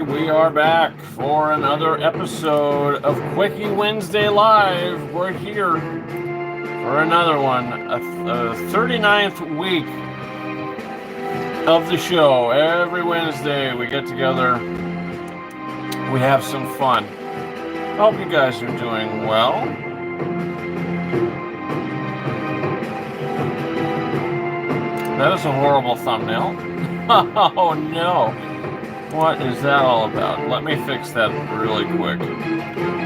We are back for another episode of Quickie Wednesday Live. We're here for another one, a 39th week of the show. Every Wednesday we get together, we have some fun. Hope you guys are doing well. That is a horrible thumbnail. Oh no. What is that all about? Let me fix that really quick.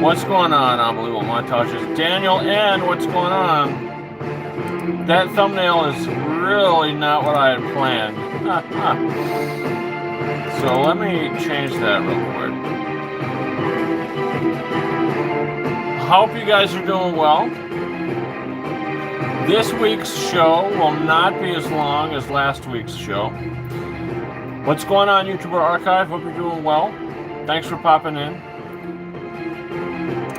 What's going on, Unbelievable Montages? Daniel N., what's going on? That thumbnail is really not what I had planned. So let me change that real quick. Hope you guys are doing well. This week's show will not be as long as last week's show. What's going on, YouTuber Archive? Hope you're doing well. Thanks for popping in.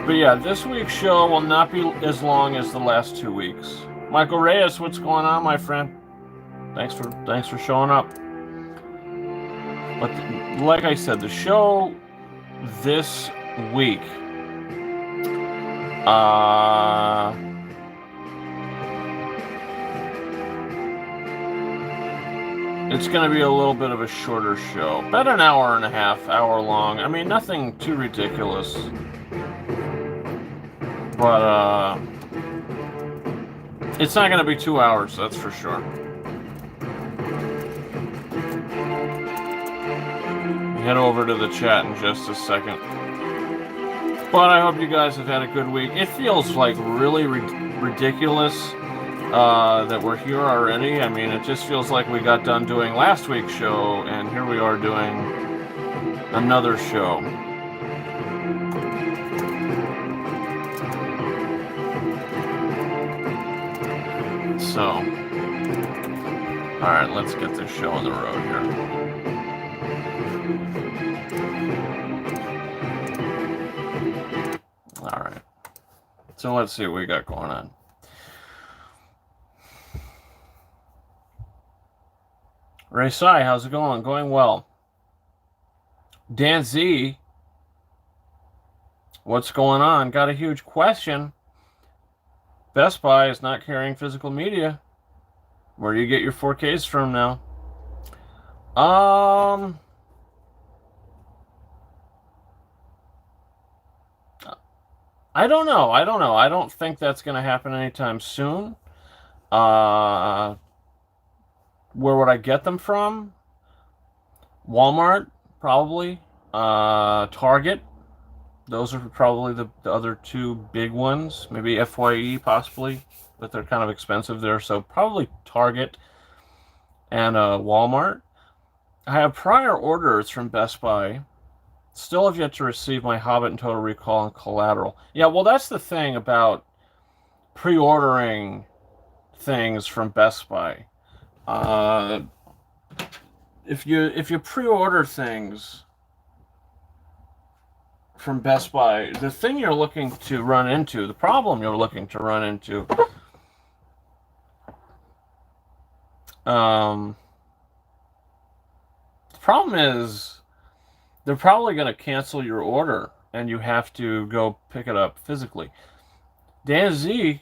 But yeah, this week's show will not be as long as the last 2 weeks. Michael Reyes, what's going on, my friend? Thanks for showing up. But like I said, the show this week, it's going to be a little bit of a shorter show. About an hour and a half, hour long. I mean, nothing too ridiculous. But, it's not going to be 2 hours, that's for sure. Head over to the chat in just a second. But I hope you guys have had a good week. It feels like really ridiculous that we're here already. I mean, it just feels like we got done doing last week's show, and here we are doing another show. So, alright, let's get this show on the road here. Alright. So let's see what we got going on. Ray Sai, how's it going? Going well. Dan Z, what's going on? Got a huge question. Best Buy is not carrying physical media. Where do you get your 4Ks from now? I don't know. I don't think that's going to happen anytime soon. Where would I get them from? Walmart, probably. Target. Those are probably the other two big ones. Maybe FYE, possibly. But they're kind of expensive there. So probably Target and Walmart. I have prior orders from Best Buy. Still have yet to receive my Hobbit and Total Recall and Collateral. Yeah, well, that's the thing about pre-ordering things from Best Buy. If you pre-order things from Best Buy, the thing you're looking to run into, the problem you're looking to run into, the problem is they're probably going to cancel your order and you have to go pick it up physically. Dan Z,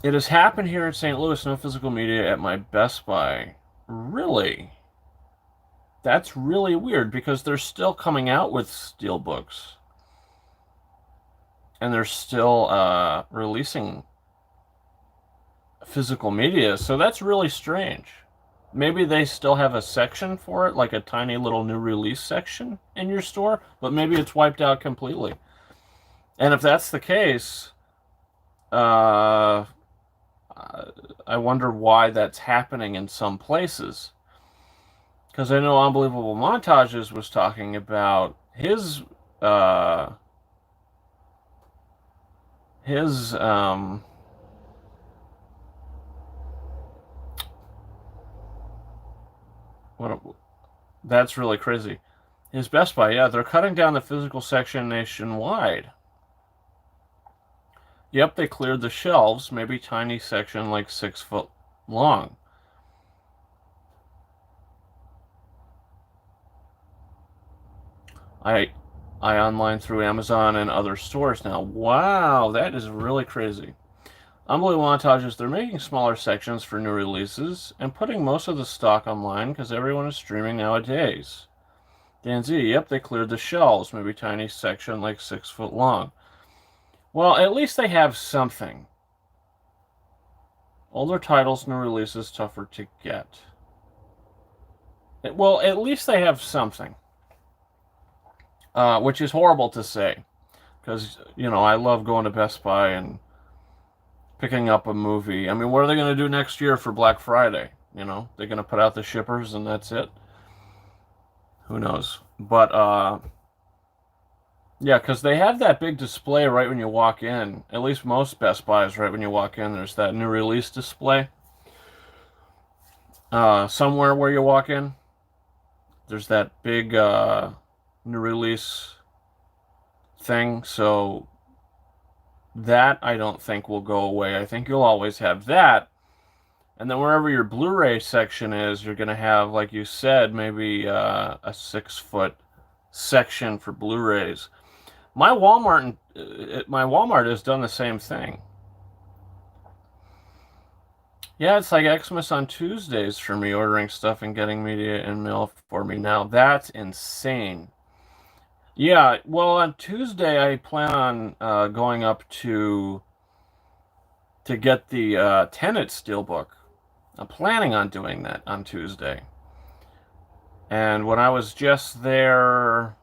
it has happened here in St. Louis, no physical media at my Best Buy. Really? That's really weird because they're still coming out with steelbooks. And they're still releasing physical media, so that's really strange. Maybe they still have a section for it, like a tiny little new release section in your store, but maybe it's wiped out completely. And if that's the case, I wonder why that's happening in some places. Because I know Unbelievable Montages was talking about his that's really crazy. His Best Buy, yeah, they're cutting down the physical section nationwide. Yep, they cleared the shelves, maybe tiny section like 6 foot long. I I online through Amazon and other stores now. Wow, that is really crazy. Unbelievable montages. They're making smaller sections for new releases and putting most of the stock online because everyone is streaming nowadays. Dan Z, yep, they cleared the shelves. Maybe tiny section like 6 foot long. Well, at least they have something. Older titles, new releases, tougher to get. Well, at least they have something. Which is horrible to say. Because, I love going to Best Buy and picking up a movie. I mean, what are they going to do next year for Black Friday? They're going to put out the shippers and that's it. Who knows? But, yeah, because they have that big display right when you walk in. At least most Best Buys, right when you walk in, there's that new release display. Somewhere where you walk in, there's that big new release thing. So that I don't think will go away. I think you'll always have that. And then wherever your Blu-ray section is, you're going to have, like you said, maybe a 6 foot section for Blu-rays. My Walmart has done the same thing. Yeah, it's like Xmas on Tuesdays for me, ordering stuff and getting media and mail for me now. That's insane. Yeah, well, on Tuesday I plan on going up to get the Tenet Steelbook. I'm planning on doing that on Tuesday. And when I was just there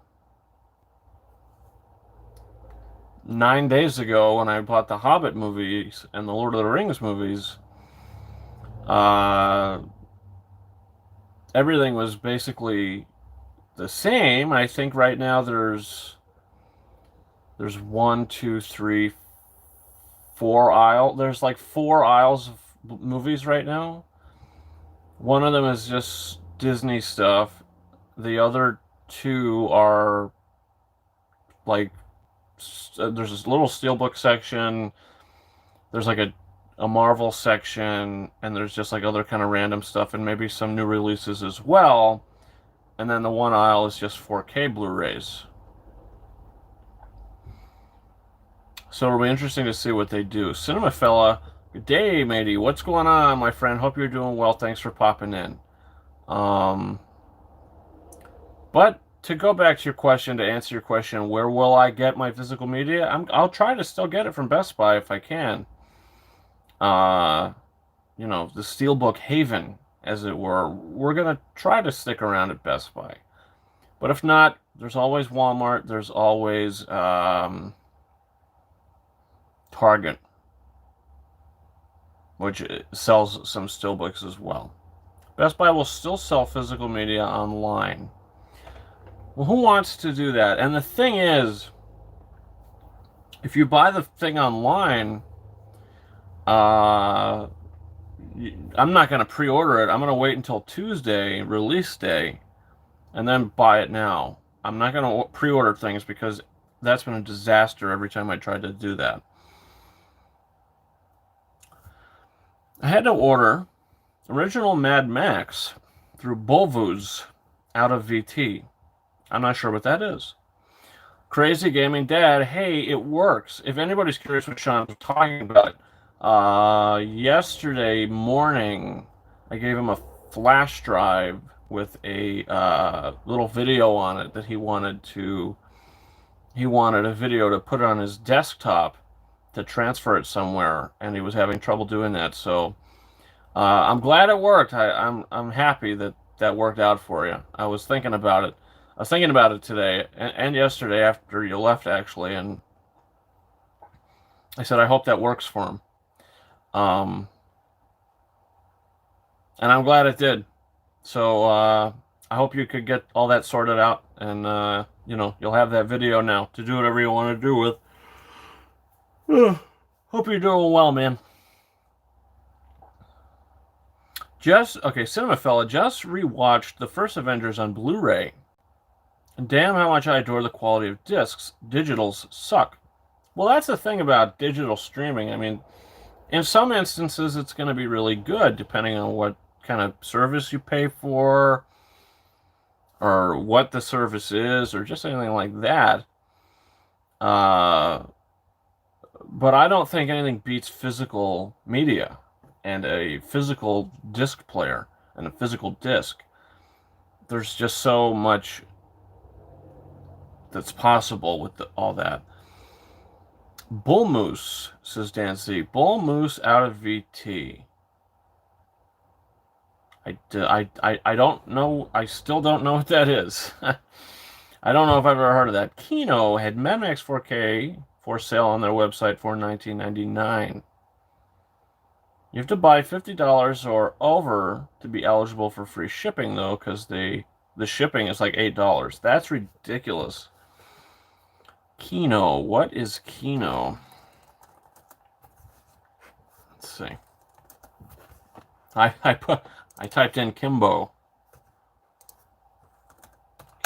9 days ago, when I bought the Hobbit movies and the Lord of the Rings movies, everything was basically the same. I think right now there's 1, 2, 3, 4 aisles. There's like 4 aisles of movies right now. One of them is just Disney stuff. The other 2 are like, there's this little steelbook section. There's like a Marvel section, and there's just like other kind of random stuff, and maybe some new releases as well. And then the one aisle is just 4K Blu-rays. So it'll be interesting to see what they do. Cinema Fella, good day, matey. What's going on, my friend? Hope you're doing well. Thanks for popping in. But to go back to your question, to answer your question, where will I get my physical media? I'll try to still get it from Best Buy if I can. The Steelbook Haven, as it were. We're going to try to stick around at Best Buy. But if not, there's always Walmart. There's always Target, which sells some steelbooks as well. Best Buy will still sell physical media online. Well, who wants to do that? And the thing is, if you buy the thing online, I'm not going to pre-order it. I'm going to wait until Tuesday, release day, and then buy it now. I'm not going to pre-order things because that's been a disaster every time I tried to do that. I had to order original Mad Max through Bulvuz out of VT. I'm not sure what that is. Crazy Gaming Dad, hey, it works. If anybody's curious what Sean's talking about, yesterday morning, I gave him a flash drive with a little video on it that he wanted a video to put on his desktop to transfer it somewhere, and he was having trouble doing that. So I'm glad it worked. I'm happy that worked out for you. I was thinking about it. I was thinking about it today and yesterday after you left, actually, and I said I hope that works for him. And I'm glad it did. So I hope you could get all that sorted out, and you'll have that video now to do whatever you want to do with. Hope you're doing well, man. Cinema Fella just rewatched the first Avengers on Blu-ray. And damn how much I adore the quality of discs. Digitals suck. Well, that's the thing about digital streaming. I mean, in some instances, it's going to be really good, depending on what kind of service you pay for. or what the service is or just anything like that. But I don't think anything beats physical media and a physical disc player and a physical disc. There's just so much that's possible with all that. Bull Moose, says Dan C. Bull Moose out of VT. I don't know. I still don't know what that is. I don't know if I've ever heard of that. Kino had Mad Max 4K for sale on their website for $19.99. You have to buy $50 or over to be eligible for free shipping, though, because the shipping is like $8. That's ridiculous. Kino. What is Kino? Let's see. I typed in Kimbo.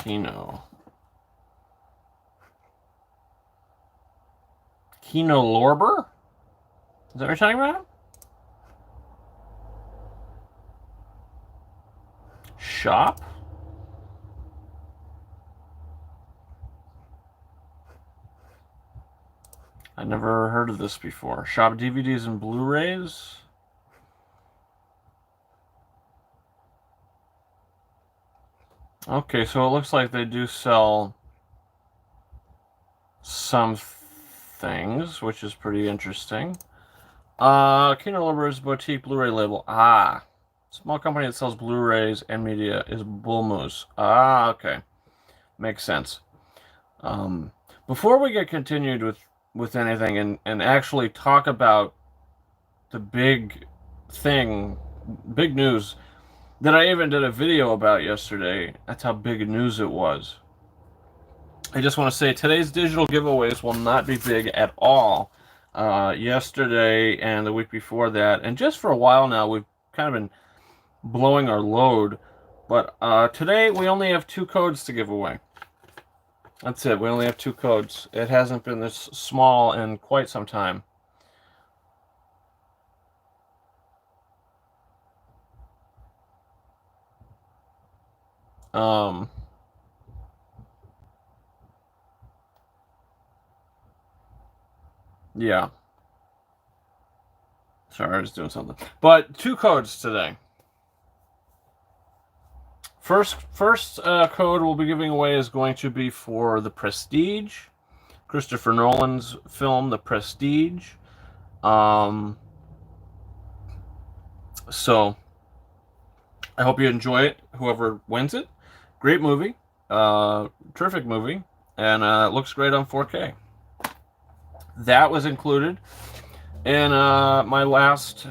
Kino. Kino Lorber? Is that what you're talking about? Shop? I never heard of this before. Shop DVDs and Blu-rays? Okay, so it looks like they do sell some things, which is pretty interesting. Kino Lorber's boutique Blu-ray label. Ah. Small company that sells Blu-rays and media is Bull Moose. Ah, okay. Makes sense. Before we get continued with anything and actually talk about the big thing, big news, that I even did a video about yesterday. That's how big news it was. I just want to say today's digital giveaways will not be big at all. Yesterday and the week before that, and just for a while now, we've kind of been blowing our load. But today we only have 2 codes to give away. That's it. We only have 2 codes. It hasn't been this small in quite some time. Yeah. Sorry, I was doing something. But 2 codes today. First code we'll be giving away is going to be for The Prestige, Christopher Nolan's film, The Prestige. So I hope you enjoy it, whoever wins it. Great movie, terrific movie, and it looks great on 4K. That was included in my last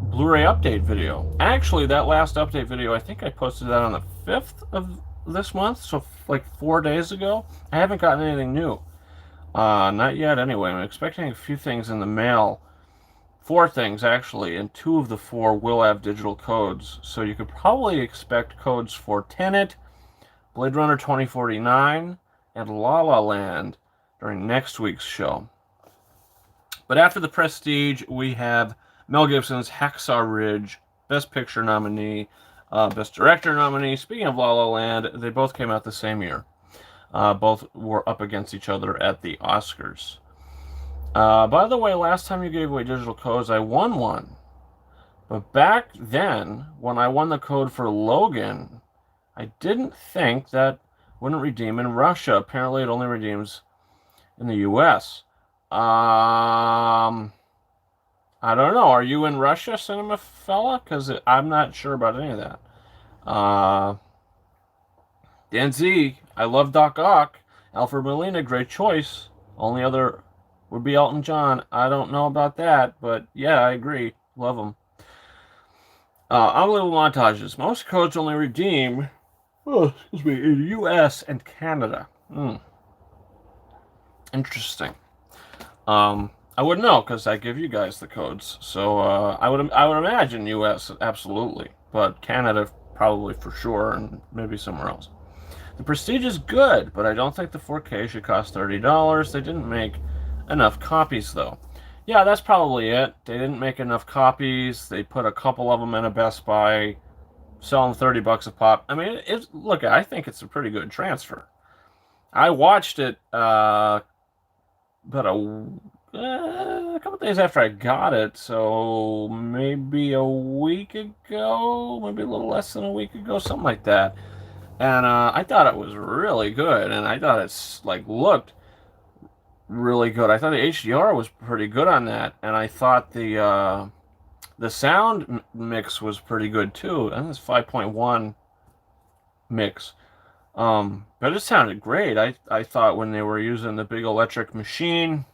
Blu-ray update video. Actually, that last update video, I think I posted that on the 5th of this month, so like 4 days ago. I haven't gotten anything new. Not yet, anyway. I'm expecting a few things in the mail. 4 things, actually, and 2 of the 4 will have digital codes. So you could probably expect codes for Tenet, Blade Runner 2049, and La La Land during next week's show. But after The Prestige, we have Mel Gibson's Hacksaw Ridge, Best Picture nominee, Best Director nominee. Speaking of La La Land, they both came out the same year. Both were up against each other at the Oscars. By the way, last time you gave away digital codes, I won one. But back then, when I won the code for Logan, I didn't think that wouldn't redeem in Russia. Apparently, it only redeems in the U.S. I don't know. Are you in Russia, Cinema Fella? Because I'm not sure about any of that. Dan Z, I love Doc Ock. Alfred Molina, great choice. Only other would be Elton John. I don't know about that, but yeah, I agree. Love him. Unbelievable montages. Most codes only redeem, in the U.S. and Canada. Interesting. I wouldn't know because I give you guys the codes. So I would imagine U.S. absolutely, but Canada probably for sure, and maybe somewhere else. The Prestige is good, but I don't think the 4K should cost $30. They didn't make enough copies though. Yeah, that's probably it. They didn't make enough copies. They put a couple of them in a Best Buy selling $30 a pop. I mean, look, I think it's a pretty good transfer. I watched it about a couple days after I got it, so maybe a week ago, maybe a little less than a week ago, something like that. And I thought it was really good, and I thought it's like looked really good. I thought the HDR was pretty good on that, and I thought the sound mix was pretty good too. And it's 5.1 mix. But it sounded great. I thought when they were using the big electric machine,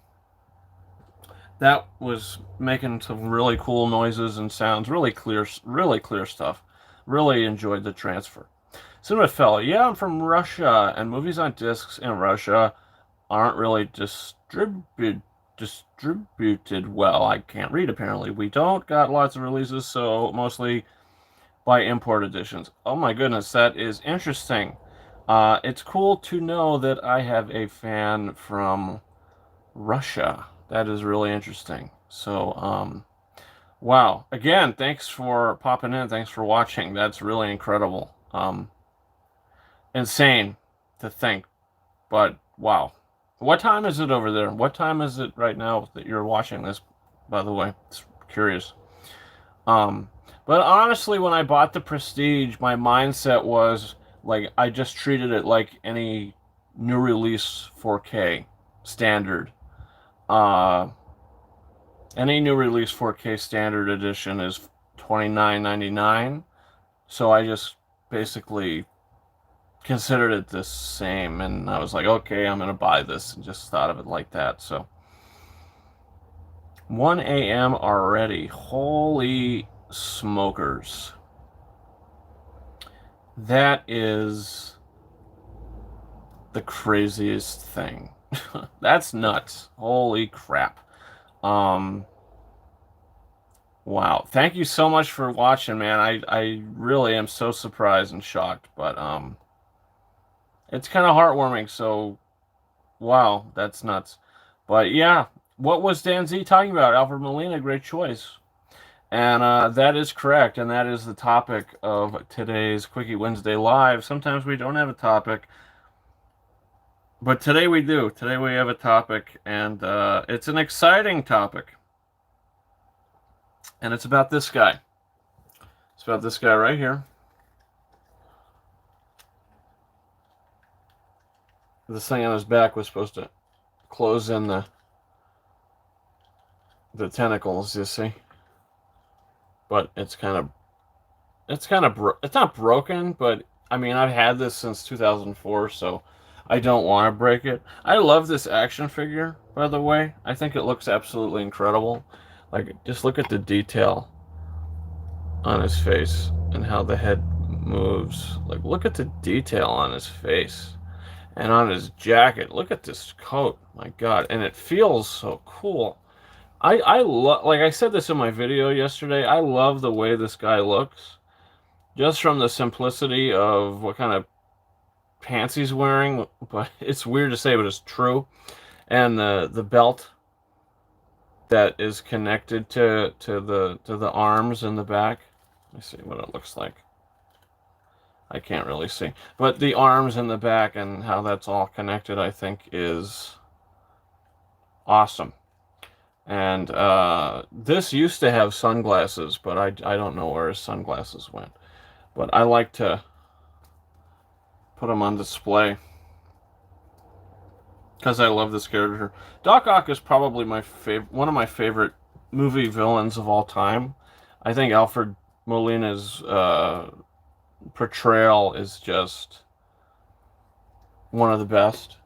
that was making some really cool noises and sounds, really clear stuff. Really enjoyed the transfer. Cinema Fella, yeah, I'm from Russia, and movies on discs in Russia aren't really distributed well. I can't read apparently. We don't got lots of releases, so mostly by import editions. Oh my goodness, that is interesting. It's cool to know that I have a fan from Russia. That is really interesting. So, wow. Again, thanks for popping in. Thanks for watching. That's really incredible. Insane to think, but wow. What time is it over there? What time is it right now that you're watching this, by the way? It's curious. But honestly, when I bought the Prestige, my mindset was like I just treated it like any new release 4K standard. Any new release 4K standard edition is $29.99. So I just basically considered it the same, and I was like, okay, I'm gonna buy this, and just thought of it like that. So 1 a.m. already. Holy smokers. That is the craziest thing. That's nuts. Holy crap. Wow. Thank you so much for watching, man. I really am so surprised and shocked, but it's kind of heartwarming, so wow, that's nuts. But yeah, what was Dan Z talking about? Alfred Molina, great choice. And that is correct, and that is the topic of today's Quickie Wednesday Live. Sometimes we don't have a topic, but today we do. Today we have a topic, and it's an exciting topic. And it's about this guy. It's about this guy right here. This thing on his back was supposed to close in the tentacles, you see. But it's not broken, but I mean, I've had this since 2004, so I don't want to break it. I love this action figure, by the way. I think it looks absolutely incredible. Like, just look at the detail on his face and how the head moves. Like, look at the detail on his face. And on his jacket, look at this coat. My God, and it feels so cool. I love, like I said this in my video yesterday, I love the way this guy looks. Just from the simplicity of what kind of pants he's wearing, but it's weird to say, but it's true. And the belt that is connected to the arms in the back. Let me see what it looks like. I can't really see. But the arms in the back and how that's all connected, I think, is awesome. And this used to have sunglasses, but I don't know where his sunglasses went. But I like to put them on display because I love this character. Doc Ock is probably one of my favorite movie villains of all time. I think Alfred Molina's portrayal is just one of the best.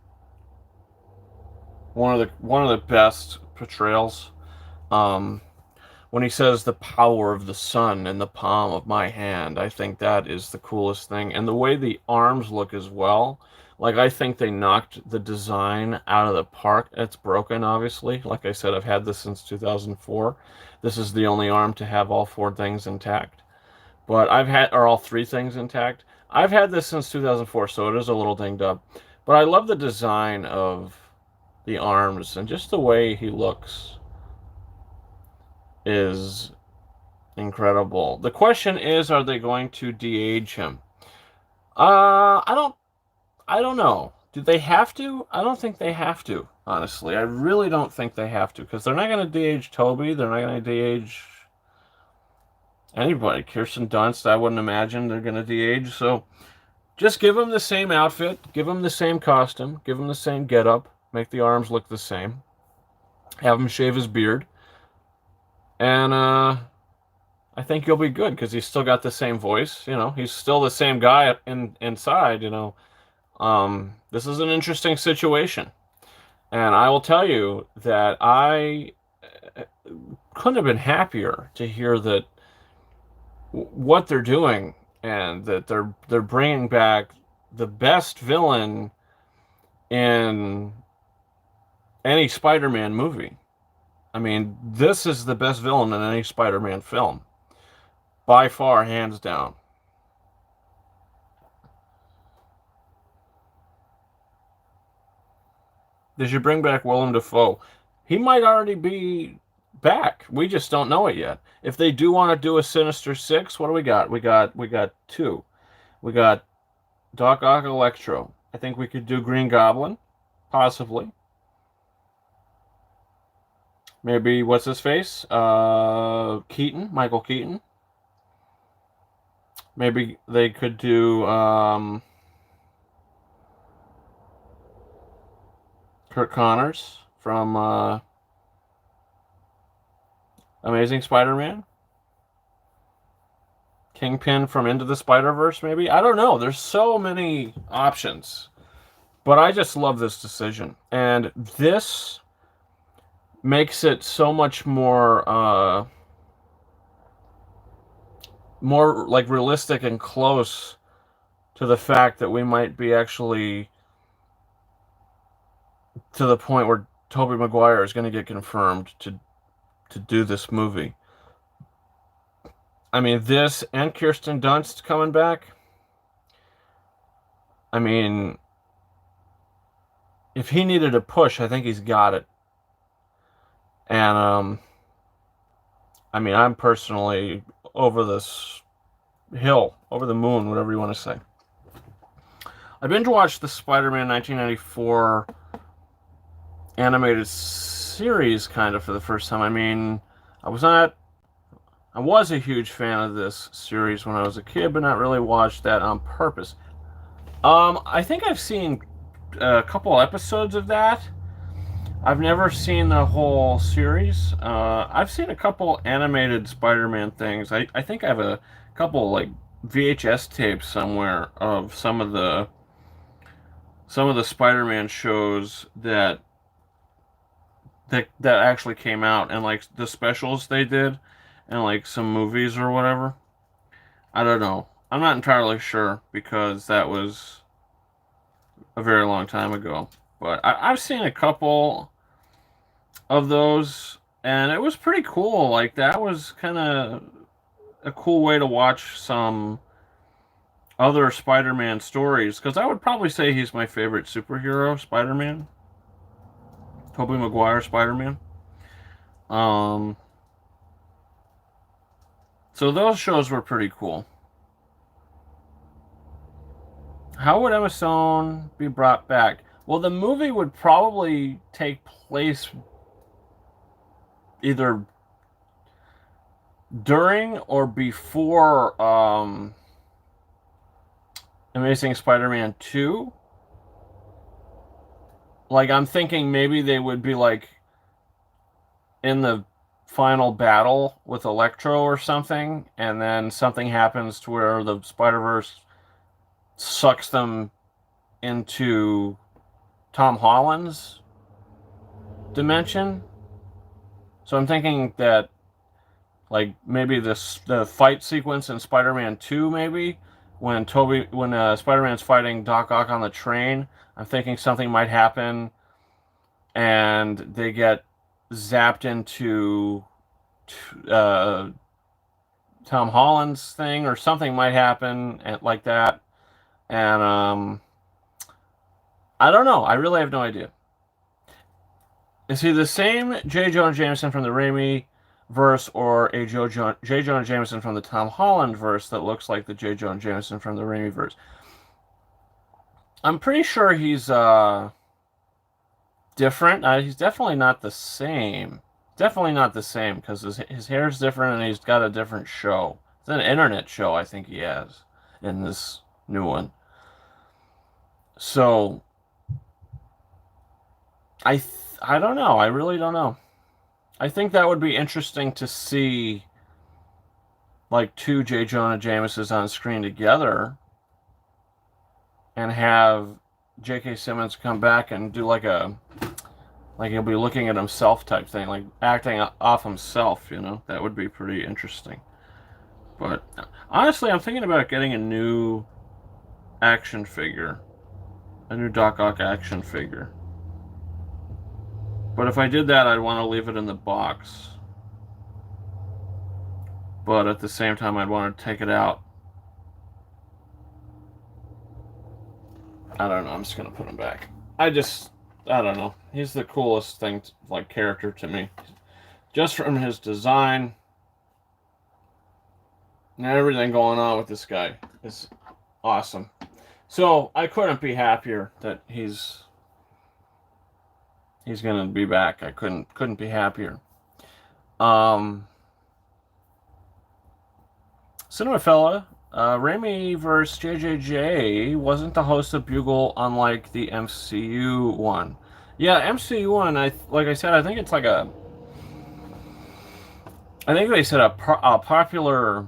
One of the best portrayals. When he says the power of the sun in the palm of my hand, I think that is the coolest thing. And the way the arms look as well. Like, I think they knocked the design out of the park. It's broken, obviously. Like I said, I've had this since 2004. This is the only arm to have all four things intact. But all three things intact. I've had this since 2004, so it is a little dinged up. But I love the design of the arms and just the way he looks is incredible. The question is, are they going to de-age him? I don't know. Do they have to? I don't think they have to, honestly. I really don't think they have to, because they're not going to de-age Toby. They're not going to de-age anybody. Kirsten Dunst, I wouldn't imagine they're going to de-age. So just give him the same outfit, give him the same costume, give him the same getup, make the arms look the same, have him shave his beard, and I think you'll be good, because he's still got the same voice. You know, he's still the same guy inside. You know, this is an interesting situation, and I will tell you that I couldn't have been happier to hear that what they're doing, and that they're bringing back the best villain in any Spider-Man movie. I mean, this is the best villain in any Spider-Man film, by far, hands down. They should bring back Willem Dafoe. He might already be back. We just don't know it yet. If they do want to do a Sinister Six, what do we got? We got two. We got Doc Ock, Electro. I think we could do Green Goblin, possibly. Maybe what's his face? Keaton, Michael Keaton. Maybe they could do Kurt Connors from Amazing Spider-Man. Kingpin from Into the Spider-Verse, maybe? I don't know. There's so many options. But I just love this decision. And this makes it so much more more like realistic and close to the fact that we might be actually to the point where Tobey Maguire is going to get confirmed to do this movie. I mean, this and Kirsten Dunst coming back. I mean, if he needed a push, I think he's got it. And I mean, I'm personally over this hill, over the moon, whatever you want to say. I binge watched the Spider-Man 1994 animated series kind of for the first time. I mean, I was a huge fan of this series when I was a kid, but not really watched that on purpose. I think I've seen a couple episodes of that. I've never seen the whole series. I've seen a couple animated Spider-Man things. I think I have a couple like VHS tapes somewhere of some of the Spider-Man shows that actually came out, and like the specials they did, and like some movies or whatever. I don't know. I'm not entirely sure, because that was a very long time ago. But I've seen a couple of those, and it was pretty cool. Like, that was kind of a cool way to watch some other Spider-Man stories, because I would probably say he's my favorite superhero, Spider-Man. Tobey Maguire Spider-Man. So those shows were pretty cool. How would Emma Stone be brought back? Well, the movie would probably take place either during or before Amazing Spider-Man 2. Like, I'm thinking maybe they would be like in the final battle with Electro or something, and then something happens to where the Spider-Verse sucks them into Tom Holland's dimension. So I'm thinking that, like, maybe the fight sequence in Spider-Man 2, maybe when Spider-Man's fighting Doc Ock on the train, I'm thinking something might happen and they get zapped into Tom Holland's thing, or something might happen like that. And I don't know. I really have no idea. Is he the same J. Jonah Jameson from the Raimi verse or a J. Jonah Jameson from the Tom Holland verse that looks like the J. Jonah Jameson from the Raimi verse. I'm pretty sure he's different. He's definitely not the same. Definitely not the same because his hair's different and he's got a different show. It's an internet show I think he has in this new one. So I don't know. I really don't know. I think that would be interesting to see like two J. Jonah Jamesons on screen together and have J.K. Simmons come back and do like he'll be looking at himself type thing, like acting off himself, you know? That would be pretty interesting. But honestly, I'm thinking about getting a new action figure. A new Doc Ock action figure. But if I did that, I'd want to leave it in the box. But at the same time, I'd want to take it out. I don't know. I'm just going to put him back. I don't know. He's the coolest thing, like character to me. Just from his design and everything going on with this guy is awesome. So I couldn't be happier that he's gonna be back. I couldn't be happier. Cinemafella, Raimi vs. JJJ wasn't the host of Bugle, unlike the MCU one. Yeah, MCU one. Like I said, I think it's like I think they said a popular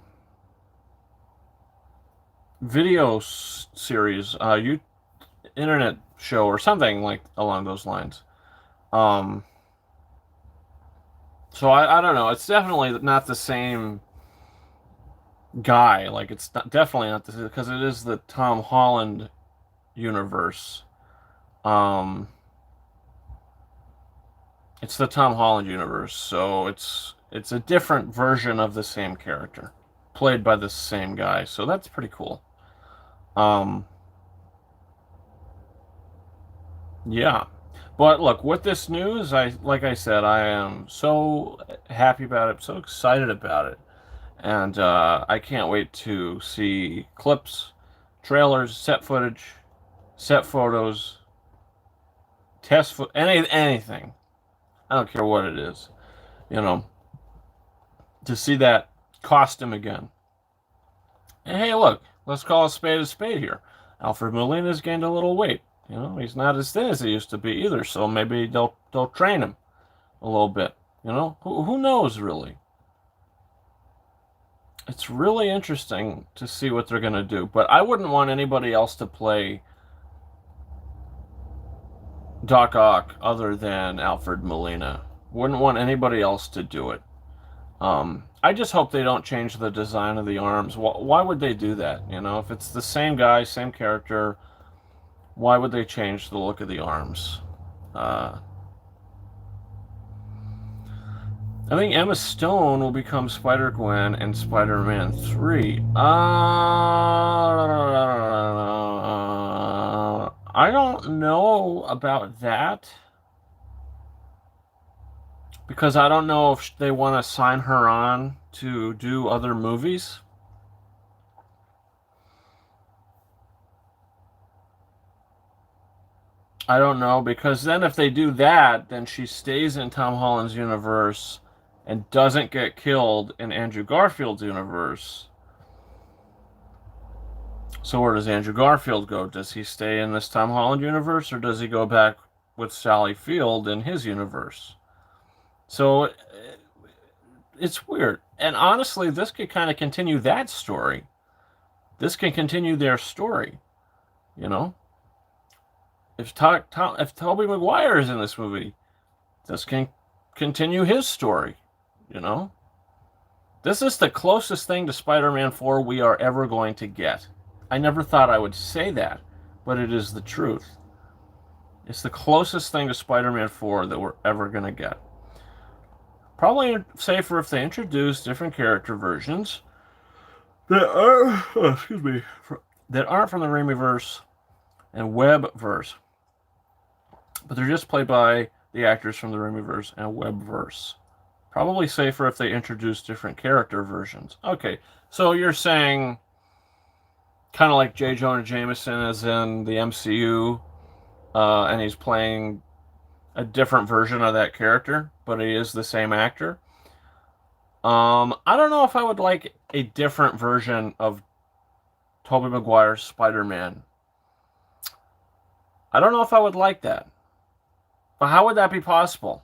video series, internet show or something like along those lines. So I don't know. It's definitely not the same guy. Like it's definitely not the, because it is the Tom Holland universe. It's the Tom Holland universe, so it's a different version of the same character, played by the same guy. So that's pretty cool. Yeah. But look, with this news, like I said, I am so happy about it, so excited about it. And I can't wait to see clips, trailers, set footage, set photos, anything. I don't care what it is, you know, to see that costume again. And hey, look, let's call a spade here. Alfred Molina's gained a little weight. You know, he's not as thin as he used to be either, so maybe they'll train him a little bit. You know, who knows really? It's really interesting to see what they're going to do. But I wouldn't want anybody else to play Doc Ock other than Alfred Molina. Wouldn't want anybody else to do it. I just hope they don't change the design of the arms. Why would they do that? You know, if it's the same guy, same character, why would they change the look of the arms? I think Emma Stone will become Spider-Gwen in Spider-Man 3. I don't know about that. Because I don't know if they want to sign her on to do other movies. I don't know, because then if they do that, then she stays in Tom Holland's universe and doesn't get killed in Andrew Garfield's universe. So where does Andrew Garfield go? Does he stay in this Tom Holland universe, or does he go back with Sally Field in his universe? So it's weird. And honestly, this could kind of continue that story. This can continue their story, you know? If Tobey Maguire is in this movie, this can continue his story, you know? This is the closest thing to Spider-Man 4 we are ever going to get. I never thought I would say that, but it is the truth. It's the closest thing to Spider-Man 4 that we're ever going to get. Probably safer if they introduce different character versions that aren't from the Raimiverse and Webverse, but they're just played by the actors from the Raimiverse and Webverse. Probably safer if they introduce different character versions. Okay, so you're saying kind of like J. Jonah Jameson is in the MCU, and he's playing a different version of that character, but he is the same actor. I don't know if I would like a different version of Tobey Maguire's Spider-Man. I don't know if I would like that. But how would that be possible?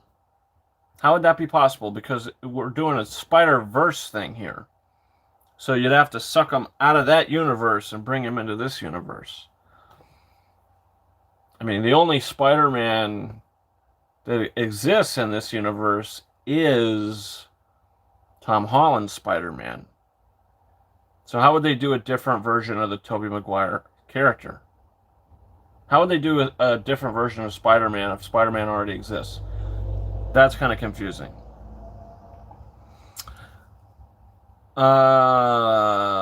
How would that be possible? Because we're doing a Spider-Verse thing here. So you'd have to suck him out of that universe and bring him into this universe. I mean, the only Spider-Man that exists in this universe is Tom Holland's Spider-Man. So how would they do a different version of the Tobey Maguire character? How would they do a different version of Spider-Man if Spider-Man already exists? That's kind of confusing.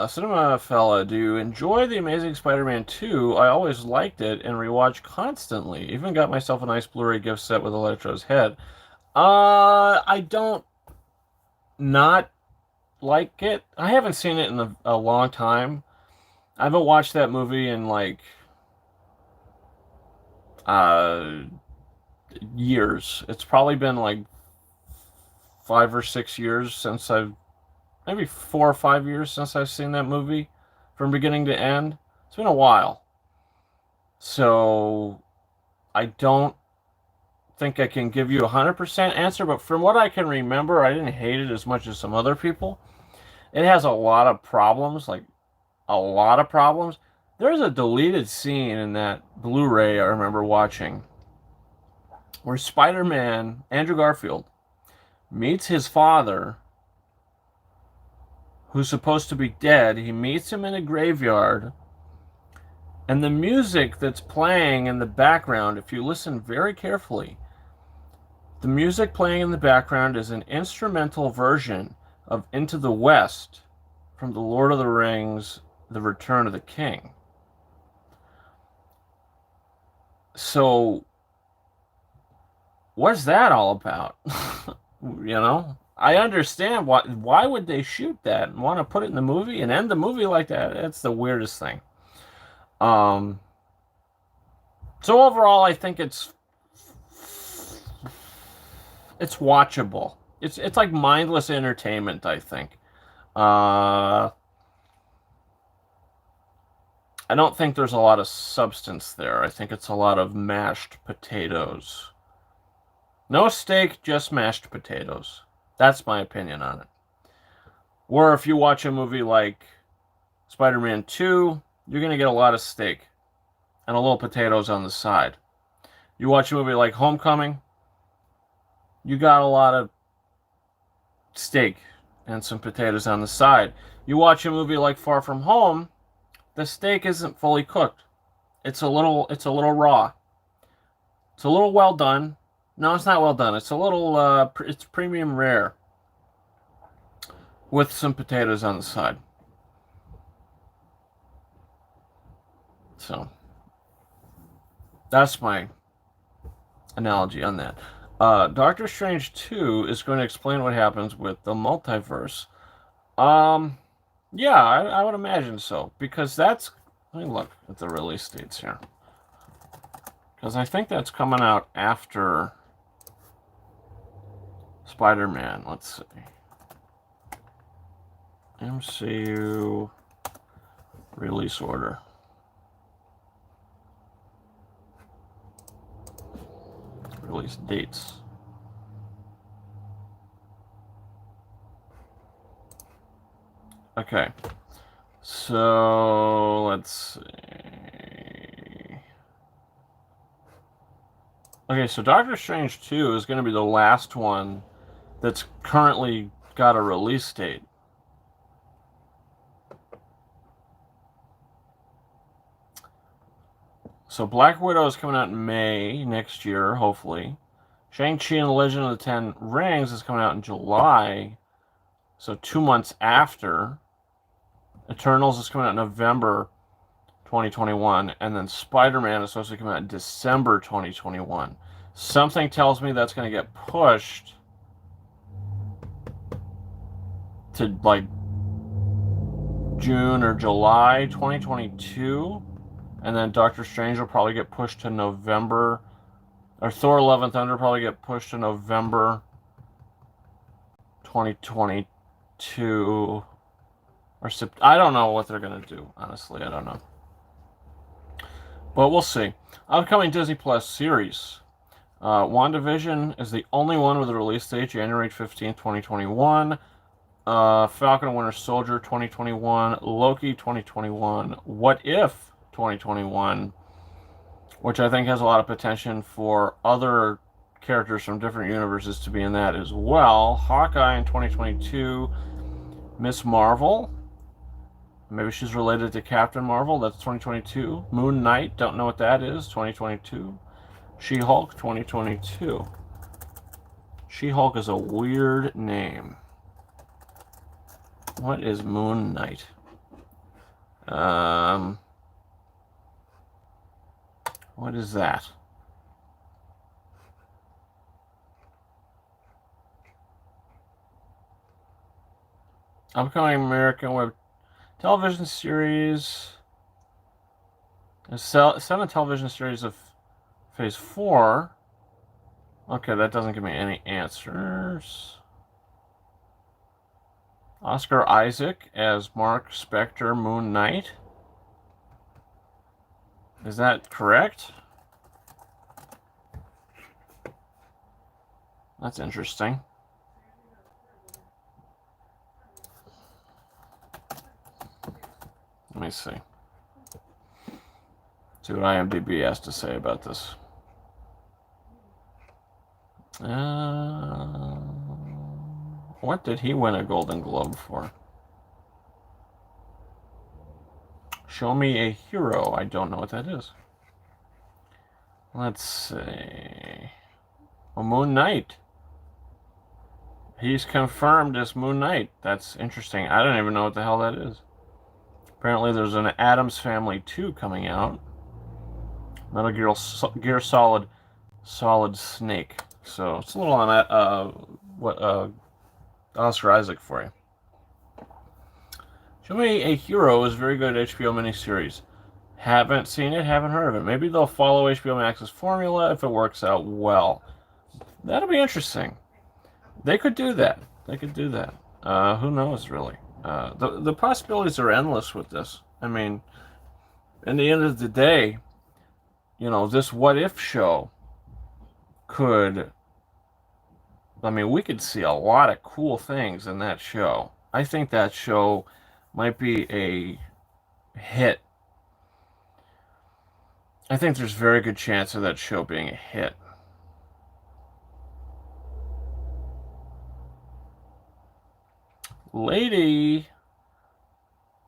Cinema Fella, do you enjoy The Amazing Spider-Man 2? I always liked it and rewatch constantly. Even got myself a nice Blu-ray gift set with Electro's head. I don't not like it. I haven't seen it in a long time. I haven't watched that movie in like years. It's probably been like 5 or 6 years since maybe 4 or 5 years since I've seen that movie from beginning to end. It's been a while. So I don't think I can give you a 100% answer, but from what I can remember, I didn't hate it as much as some other people. It has a lot of problems, like a lot of problems. There's a deleted scene in that Blu-ray I remember watching where Spider-Man, Andrew Garfield, meets his father, who's supposed to be dead. He meets him in a graveyard, and the music that's playing in the background, if you listen very carefully, the music playing in the background is an instrumental version of Into the West from The Lord of the Rings, The Return of the King. So, what's that all about? I understand why would they shoot that and want to put it in the movie and end the movie like that? It's the weirdest thing. So overall, I think it's watchable. It's like mindless entertainment, I think. I don't think there's a lot of substance there. I think it's a lot of mashed potatoes. No steak, just mashed potatoes. That's my opinion on it. Or if you watch a movie like Spider-Man 2, you're going to get a lot of steak and a little potatoes on the side. You watch a movie like Homecoming, you got a lot of steak and some potatoes on the side. You watch a movie like Far From Home, the steak isn't fully cooked. It's a little raw. It's a little well done. No, it's not well done. It's a little, it's premium rare with some potatoes on the side. So, that's my analogy on that. Doctor Strange 2 is going to explain what happens with the multiverse. Yeah, I would imagine so. Because let me look at the release dates here. Because I think that's coming out after Spider-Man. Let's see. MCU release order. Release dates. Okay. So, let's see. Okay, so Doctor Strange 2 is going to be the last one that's currently got a release date. So Black Widow is coming out in May next year, hopefully. Shang-Chi and the Legend of the Ten Rings is coming out in July, so 2 months after. Eternals is coming out in November 2021, and then Spider-Man is supposed to come out in December 2021. Something tells me that's going to get pushed to like June or July 2022, and then Doctor Strange will probably get pushed to November, or Thor: Love and Thunder probably get pushed to November 2022, or I don't know what they're gonna do. Honestly, I don't know, but we'll see. Upcoming Disney Plus series. WandaVision is the only one with a release date, January 15th, 2021. Falcon and Winter Soldier 2021, Loki 2021, What If 2021, which I think has a lot of potential for other characters from different universes to be in that as well. Hawkeye in 2022, Miss Marvel, maybe she's related to Captain Marvel, that's 2022. Moon Knight, don't know what that is, 2022. She-Hulk 2022. She-Hulk is a weird name. What is Moon Knight? What is that? Upcoming American web television series. There's 7 television series of Phase 4. Okay, that doesn't give me any answers. Oscar Isaac as Mark Spector, Moon Knight. Is that correct? That's interesting. Let me see. See what IMDb has to say about this. What did he win a Golden Globe for? Show me a hero. I don't know what that is. Let's see. Well, Moon Knight. He's confirmed as Moon Knight. That's interesting. I don't even know what the hell that is. Apparently there's an Addams Family 2 coming out. Metal Gear Solid Snake. So it's a little on that, Oscar Isaac for you. Show Me a Hero is a very good HBO miniseries. Haven't seen it, haven't heard of it. Maybe they'll follow HBO Max's formula if it works out well. That'll be interesting. They could do that. They could do that. Who knows, really? The possibilities are endless with this. I mean, in the end of the day, you know, this What If show could... I mean, we could see a lot of cool things in that show. I think that show might be a hit. I think there's very good chance of that show being a hit. Lady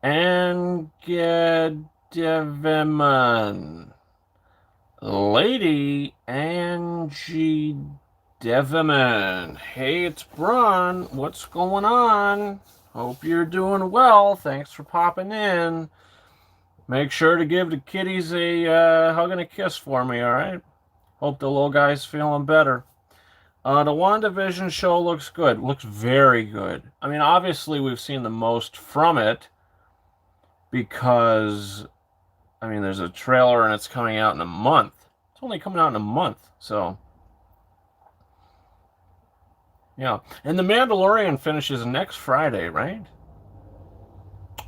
Angie Lady Angie Deviman. Hey, it's Braun. What's going on? Hope you're doing well. Thanks for popping in. Make sure to give the kitties a hug and a kiss for me, alright? Hope the little guy's feeling better. The WandaVision show looks good. Looks very good. I mean, obviously we've seen the most from it because, I mean, there's a trailer and it's coming out in a month. It's only coming out in a month, so... yeah. And The Mandalorian finishes next Friday, right?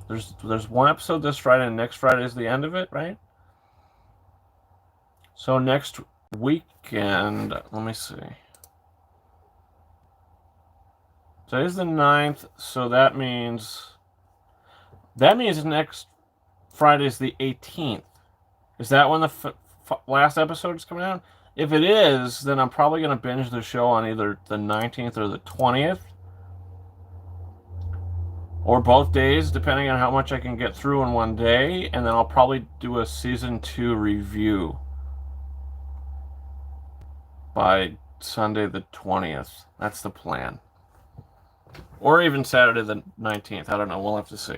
There's one episode this Friday, and next Friday is the end of it, right? So next weekend, let me see. Today's the 9th, so that means next Friday's the 18th. Is that when the last episode is coming out? If it is, then I'm probably going to binge the show on either the 19th or the 20th. Or both days, depending on how much I can get through in one day. And then I'll probably do a Season 2 review by Sunday the 20th. That's the plan. Or even Saturday the 19th. I don't know. We'll have to see.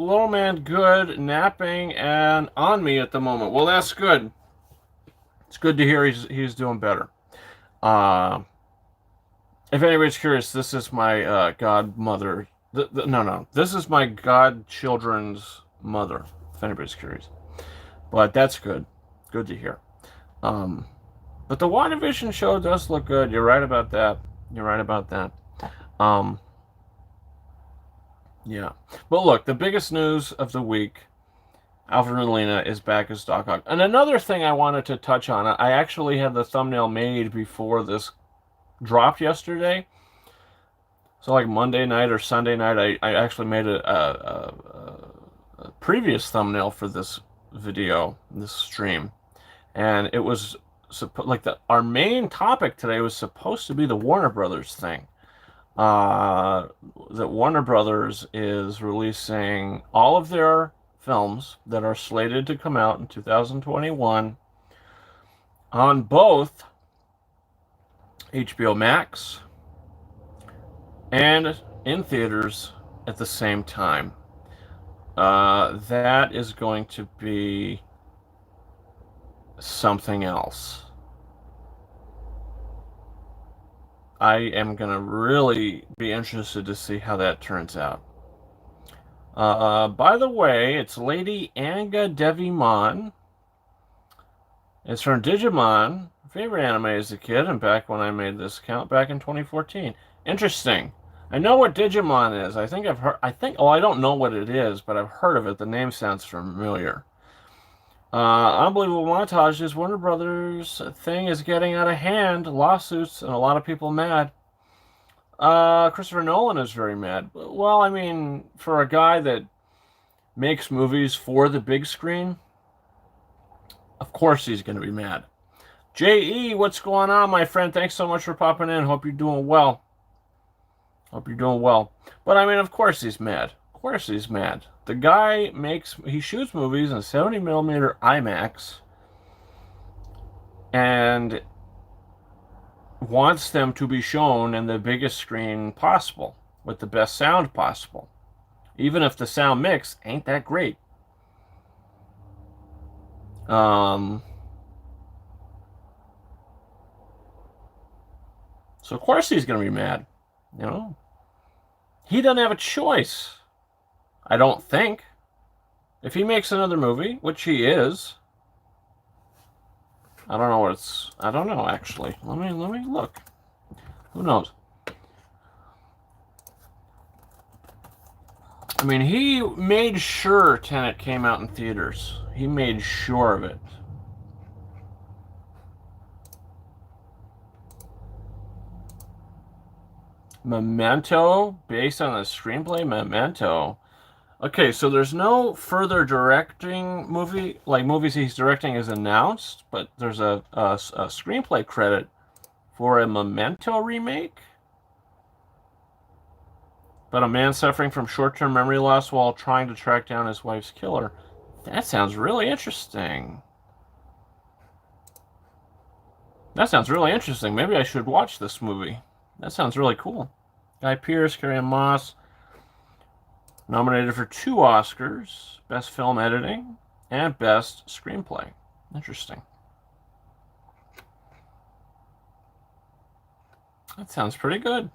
Little man good, napping and on me at the moment. Well, that's good. It's good to hear he's doing better. if anybody's curious, this is my godmother. No, this is my godchildren's mother. If anybody's curious, but that's good. Good to hear. Um, but the WandaVision show does look good. You're right about that. You're right about that. Um, yeah. But look, the biggest news of the week, Alfred Molina is back as Doc Ock. And another thing I wanted to touch on, I actually had the thumbnail made before this dropped yesterday. So like Monday night or Sunday night, I actually made a previous thumbnail for this video, this stream. And it was like our main topic today was supposed to be the Warner Brothers thing. That Warner Brothers is releasing all of their films that are slated to come out in 2021 on both HBO Max and in theaters at the same time. That is going to be something else. I am going to really be interested to see how that turns out. By the way, it's Lady Anga Devimon. It's from Digimon. Favorite anime as a kid, and back when I made this count back in 2014. Interesting. I know what Digimon is. I think I've heard. Oh, I don't know what it is, but I've heard of it. The name sounds familiar. Unbelievable montages. Warner Brothers thing is getting out of hand. Lawsuits and a lot of people mad. Christopher Nolan is very mad. Well, I mean, for a guy that makes movies for the big screen, of course he's going to be mad. J.E., what's going on, my friend? Thanks so much for popping in. Hope you're doing well. Hope you're doing well. But, I mean, of course he's mad. Of course he's mad. The guy he shoots movies in 70mm IMAX and wants them to be shown in the biggest screen possible with the best sound possible, even if the sound mix ain't that great. So of course he's going to be mad, you know. He doesn't have a choice, I don't think. If he makes another movie, which he is, I don't know I don't know, actually. Let me look. Who knows? I mean, he made sure Tenet came out in theaters. He made sure of it. Memento, based on the screenplay Memento. Okay, so there's no further directing movies he's directing is announced, but there's a screenplay credit for a Memento remake. But a man suffering from short-term memory loss while trying to track down his wife's killer. That sounds really interesting. That sounds really interesting. Maybe I should watch this movie. That sounds really cool. Guy Pearce, Carrie-Anne Moss, nominated for 2 Oscars, Best Film Editing and Best Screenplay. Interesting. That sounds pretty good.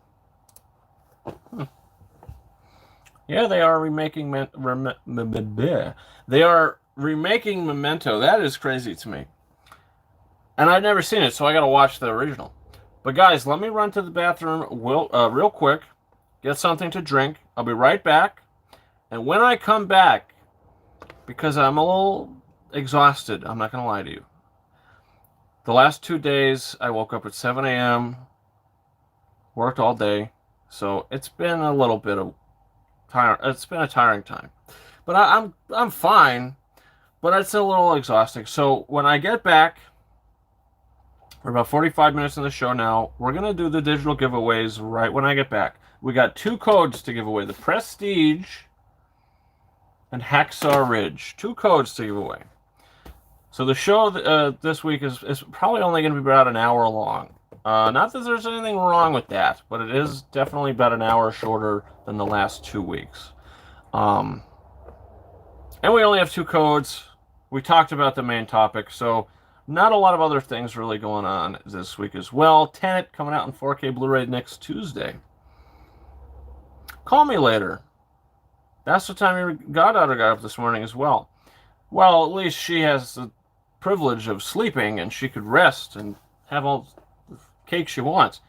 Yeah, they are remaking they are remaking Memento. That is crazy to me. And I've never seen it, so I got to watch the original. But guys, let me run to the bathroom real quick, get something to drink. I'll be right back. And when I come back, because I'm a little exhausted, I'm not going to lie to you. The last 2 days, I woke up at 7 a.m., worked all day, so it's been a little bit of it's been a tiring time. But I'm fine, but it's a little exhausting. So when I get back, we're about 45 minutes in the show now. We're going to do the digital giveaways right when I get back. We got 2 codes to give away, the Prestige and Hacksaw Ridge. 2 codes to give away. So the show this week is probably only going to be about an hour long. Not that there's anything wrong with that, but it is definitely about an hour shorter than the last 2 weeks. And we only have 2 codes. We talked about the main topic, so Not a lot of other things really going on this week as well. Tenet coming out in 4K Blu-ray next Tuesday. Call me later. That's the time your goddaughter got up this morning as well. Well, at least she has the privilege of sleeping and she could rest and have all the cake she wants.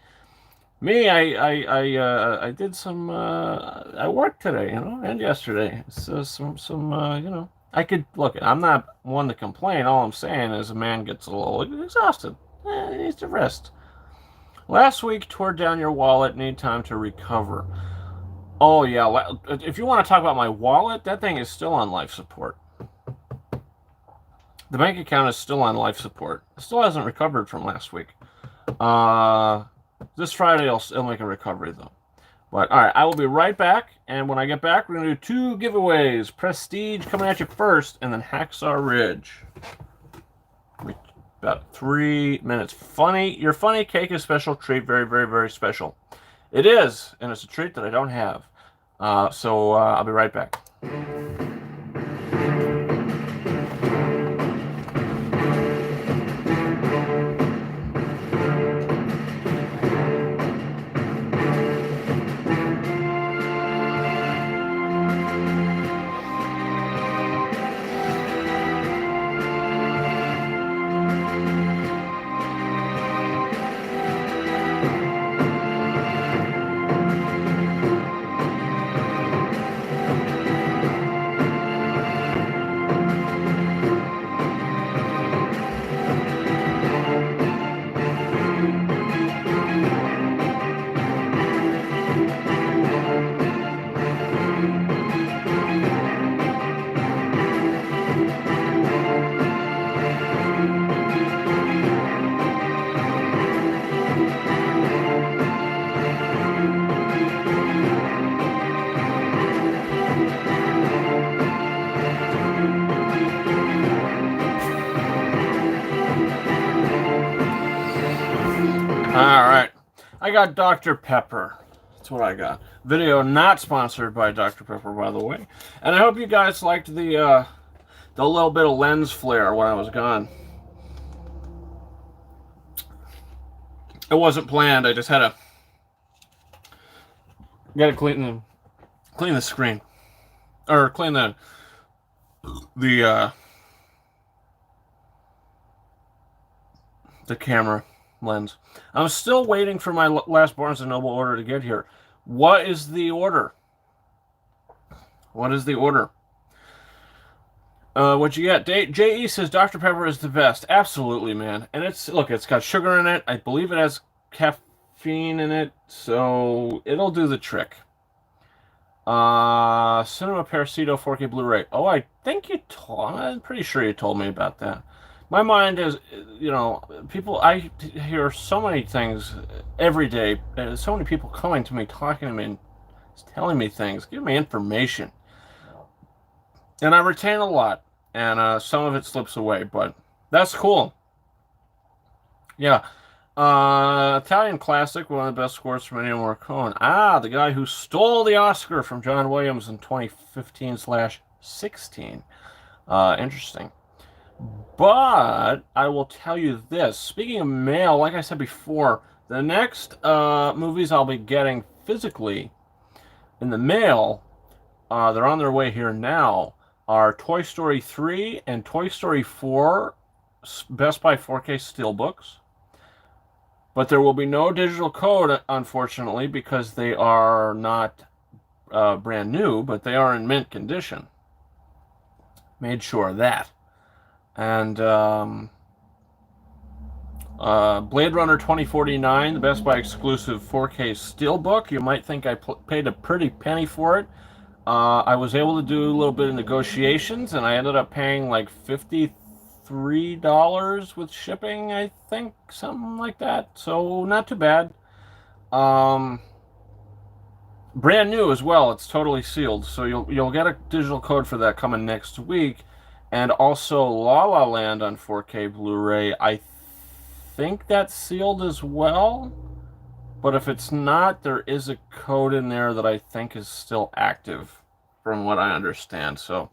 Me, I did some. I worked today, and yesterday. So some. I could look. I'm not one to complain. All I'm saying is a man gets a little exhausted. He needs to rest. Last week, tore down your wallet. Need time to recover. Oh yeah. If you want to talk about my wallet, that thing is still on life support. The bank account is still on life support. It still hasn't recovered from last week. This Friday, it'll make a recovery, though. But, all right, I will be right back. And when I get back, we're going to do 2 giveaways. Prestige coming at you first, and then Hacksaw Ridge. About 3 minutes. Your funny cake is special treat. Very, very, very special. It is, and it's a treat that I don't have. So I'll be right back. Alright, I got Dr. Pepper. That's what I got. Video not sponsored by Dr. Pepper, by the way. And I hope you guys liked the little bit of lens flare when I was gone. It wasn't planned, I just had to clean the screen. Or clean the camera lens. I'm still waiting for my last Barnes & Noble order to get here. What is the order? What is the order? What you got? J.E. says Dr. Pepper is the best. Absolutely, man. And it's got sugar in it. I believe it has caffeine in it, so it'll do the trick. Cinema Parasito 4K Blu-ray. Oh, I think I'm pretty sure you told me about that. My mind is, I hear so many things every day. So many people coming to me, talking to me, and telling me things, giving me information. And I retain a lot, and some of it slips away, but that's cool. Yeah. Italian Classic, one of the best scores from Ennio Morricone. The guy who stole the Oscar from John Williams in 2015/16. Interesting. But I will tell you this. Speaking of mail, like I said before, the next movies I'll be getting physically in the mail, they're on their way here now, are Toy Story 3 and Toy Story 4 Best Buy 4K Steelbooks. But there will be no digital code, unfortunately, because they are not brand new, but they are in mint condition. Made sure of that. And Blade Runner 2049, the Best Buy exclusive 4K Steelbook. You might think I paid a pretty penny for it. I was able to do a little bit of negotiations, and I ended up paying like $53 with shipping, I think, something like that. So not too bad. Brand new as well. It's totally sealed, so you'll get a digital code for that coming next week. And also La La Land on 4K Blu-ray. I think that's sealed as well. But if it's not, there is a code in there that I think is still active, from what I understand. So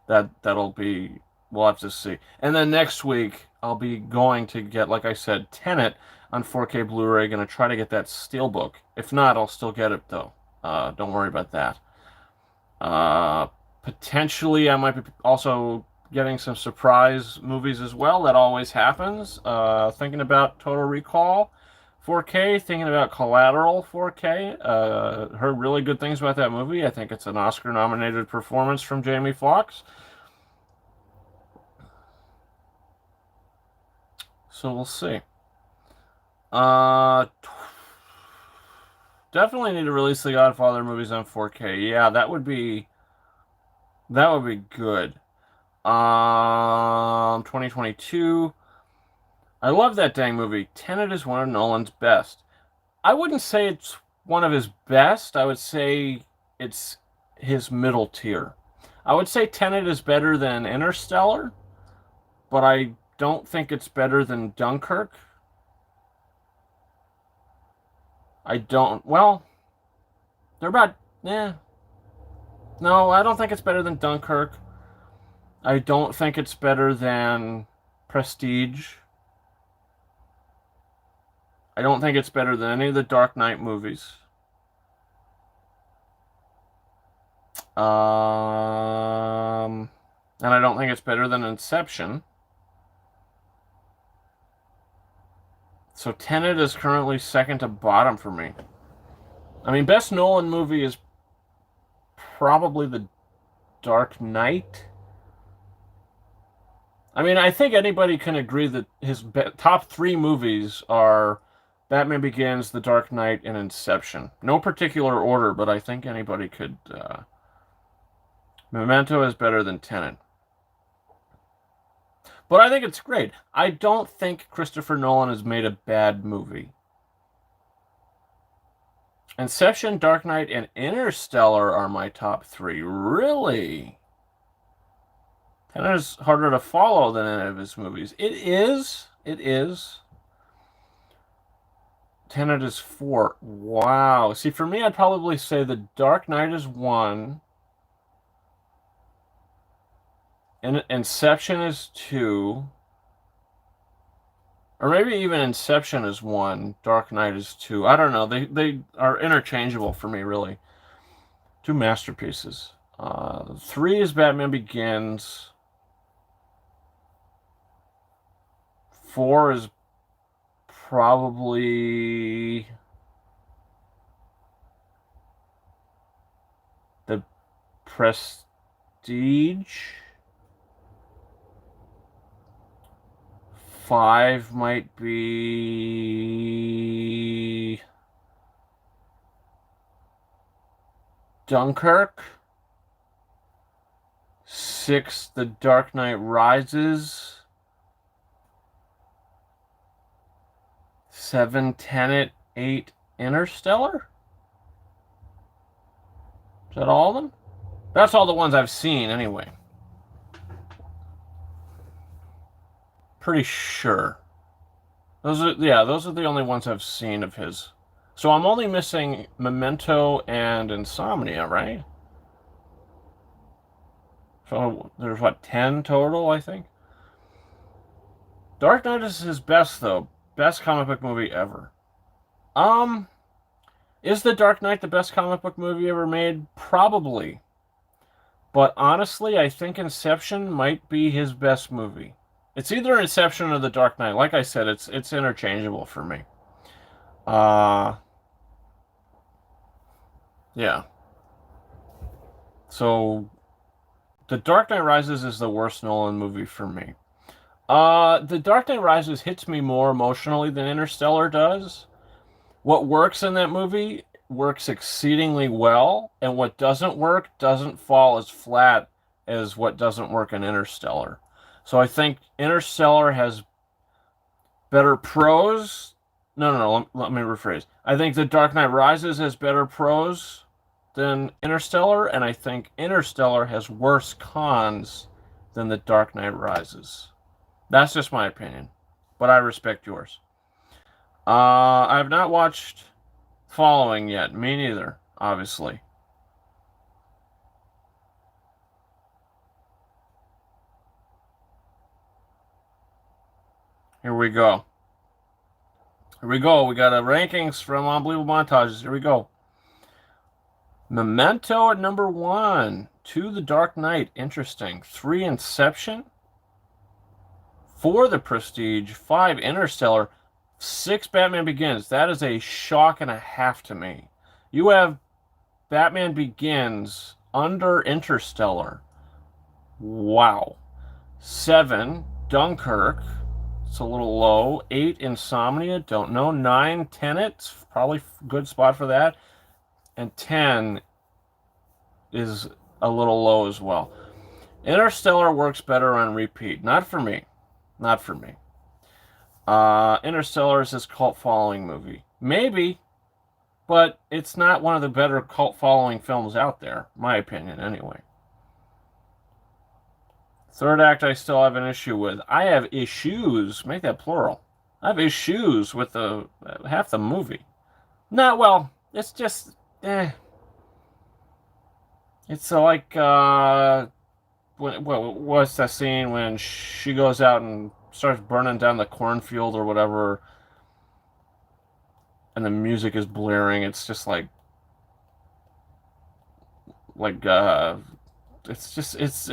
that'll be, we'll have to see. And then next week, I'll be going to get, like I said, Tenet on 4K Blu-ray. Going to try to get that Steelbook. If not, I'll still get it though. Don't worry about that. Uh, Potentially, I might be also getting some surprise movies as well. That always happens. Thinking about Total Recall 4K, thinking about Collateral 4K. Heard really good things about that movie. I think it's an Oscar-nominated performance from Jamie Foxx. So we'll see. Uh, Definitely need to release the Godfather movies on 4K. Yeah, that would be good. 2022. I love that dang movie. Tenet is one of Nolan's best. I wouldn't say it's one of his best. I would say it's his middle tier. I would say Tenet is better than Interstellar, but I don't think it's better than Dunkirk. I don't. Well, they're about. Yeah. No, I don't think it's better than Dunkirk. I don't think it's better than Prestige. I don't think it's better than any of the Dark Knight movies. And I don't think it's better than Inception. So Tenet is currently second to bottom for me. I mean, best Nolan movie is probably The Dark Knight. I mean, I think anybody can agree that his top three movies are Batman Begins, The Dark Knight, and Inception. No particular order, but I think anybody could. Memento is better than Tenet. But I think it's great. I don't think Christopher Nolan has made a bad movie. Inception, Dark Knight, and Interstellar are my top three. Really? Tenet is harder to follow than any of his movies. It is. It is. Tenet is 4. Wow. See, for me, I'd probably say The Dark Knight is 1. Inception is 2. Or maybe even Inception is 1. Dark Knight is 2. I don't know. They are interchangeable for me, really. Two masterpieces. 3 is Batman Begins. 4 is probably The Prestige. 5 might be Dunkirk. 6, The Dark Knight Rises. 7, Tenet. 8, Interstellar. Is that all of them? That's all the ones I've seen, anyway. Pretty sure. Those are the only ones I've seen of his. So I'm only missing Memento and Insomnia, right? So there's what, 10 total, I think? Dark Knight is his best, though. Best comic book movie ever. Is The Dark Knight the best comic book movie ever made? Probably. But honestly, I think Inception might be his best movie. It's either Inception or The Dark Knight. Like I said, it's interchangeable for me. Yeah. So, The Dark Knight Rises is the worst Nolan movie for me. The Dark Knight Rises hits me more emotionally than Interstellar does. What works in that movie works exceedingly well, and what doesn't work doesn't fall as flat as what doesn't work in Interstellar. So I think Interstellar has better prose. No. Let me rephrase. I think The Dark Knight Rises has better prose than Interstellar, and I think Interstellar has worse cons than The Dark Knight Rises. That's just my opinion, but I respect yours. I have not watched Following yet. Me neither, obviously. Here we go. Here we go. We got a rankings from Unbelievable Montages. Here we go. Memento at number 1. 2, The Dark Knight. Interesting. 3, Inception. 4, The Prestige. 5, Interstellar. 6, Batman Begins. That is a shock and a half to me. You have Batman Begins under Interstellar. Wow. 7, Dunkirk. It's a little low. 8, Insomnia. Don't know. 9, Tenet. Probably good spot for that. And 10 is a little low as well. Interstellar works better on repeat. Not for me. Not for me. Interstellar is this cult following movie. Maybe, but it's not one of the better cult following films out there. My opinion, anyway. Third act I still have an issue with. I have issues. Make that plural. I have issues with half the movie. Not well. It's just... It's like, what's that scene when she goes out and starts burning down the cornfield or whatever, and the music is blaring? It's just it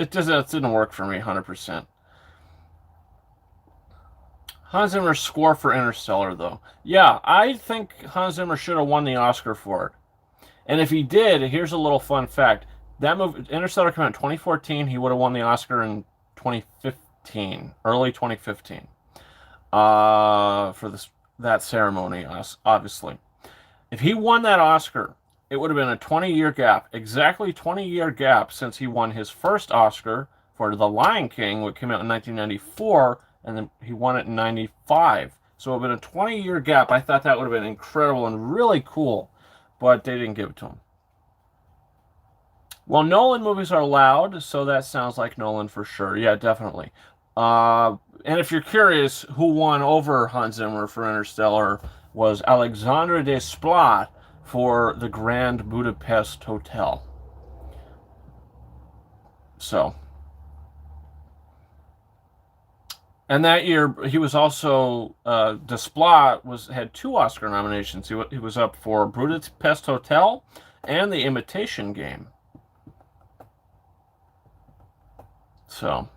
didn't work for me 100%. Hans Zimmer's score for Interstellar, though. Yeah, I think Hans Zimmer should have won the Oscar for it. And if he did, here's a little fun fact. That movie, Interstellar, came out in 2014. He would have won the Oscar in 2015, early 2015, for that ceremony, obviously. If he won that Oscar, it would have been a 20-year gap, exactly 20-year gap since he won his first Oscar for The Lion King, which came out in 1994, and then he won it in 95. So it would have been a 20-year gap. I thought that would have been incredible and really cool, but they didn't give it to him. Well, Nolan movies are loud, so that sounds like Nolan for sure. Yeah, definitely. And if you're curious, who won over Hans Zimmer for Interstellar was Alexandre Desplat for the Grand Budapest Hotel. So. And that year, he was also, Desplat had 2 Oscar nominations. He was up for Budapest Hotel and The Imitation Game. So,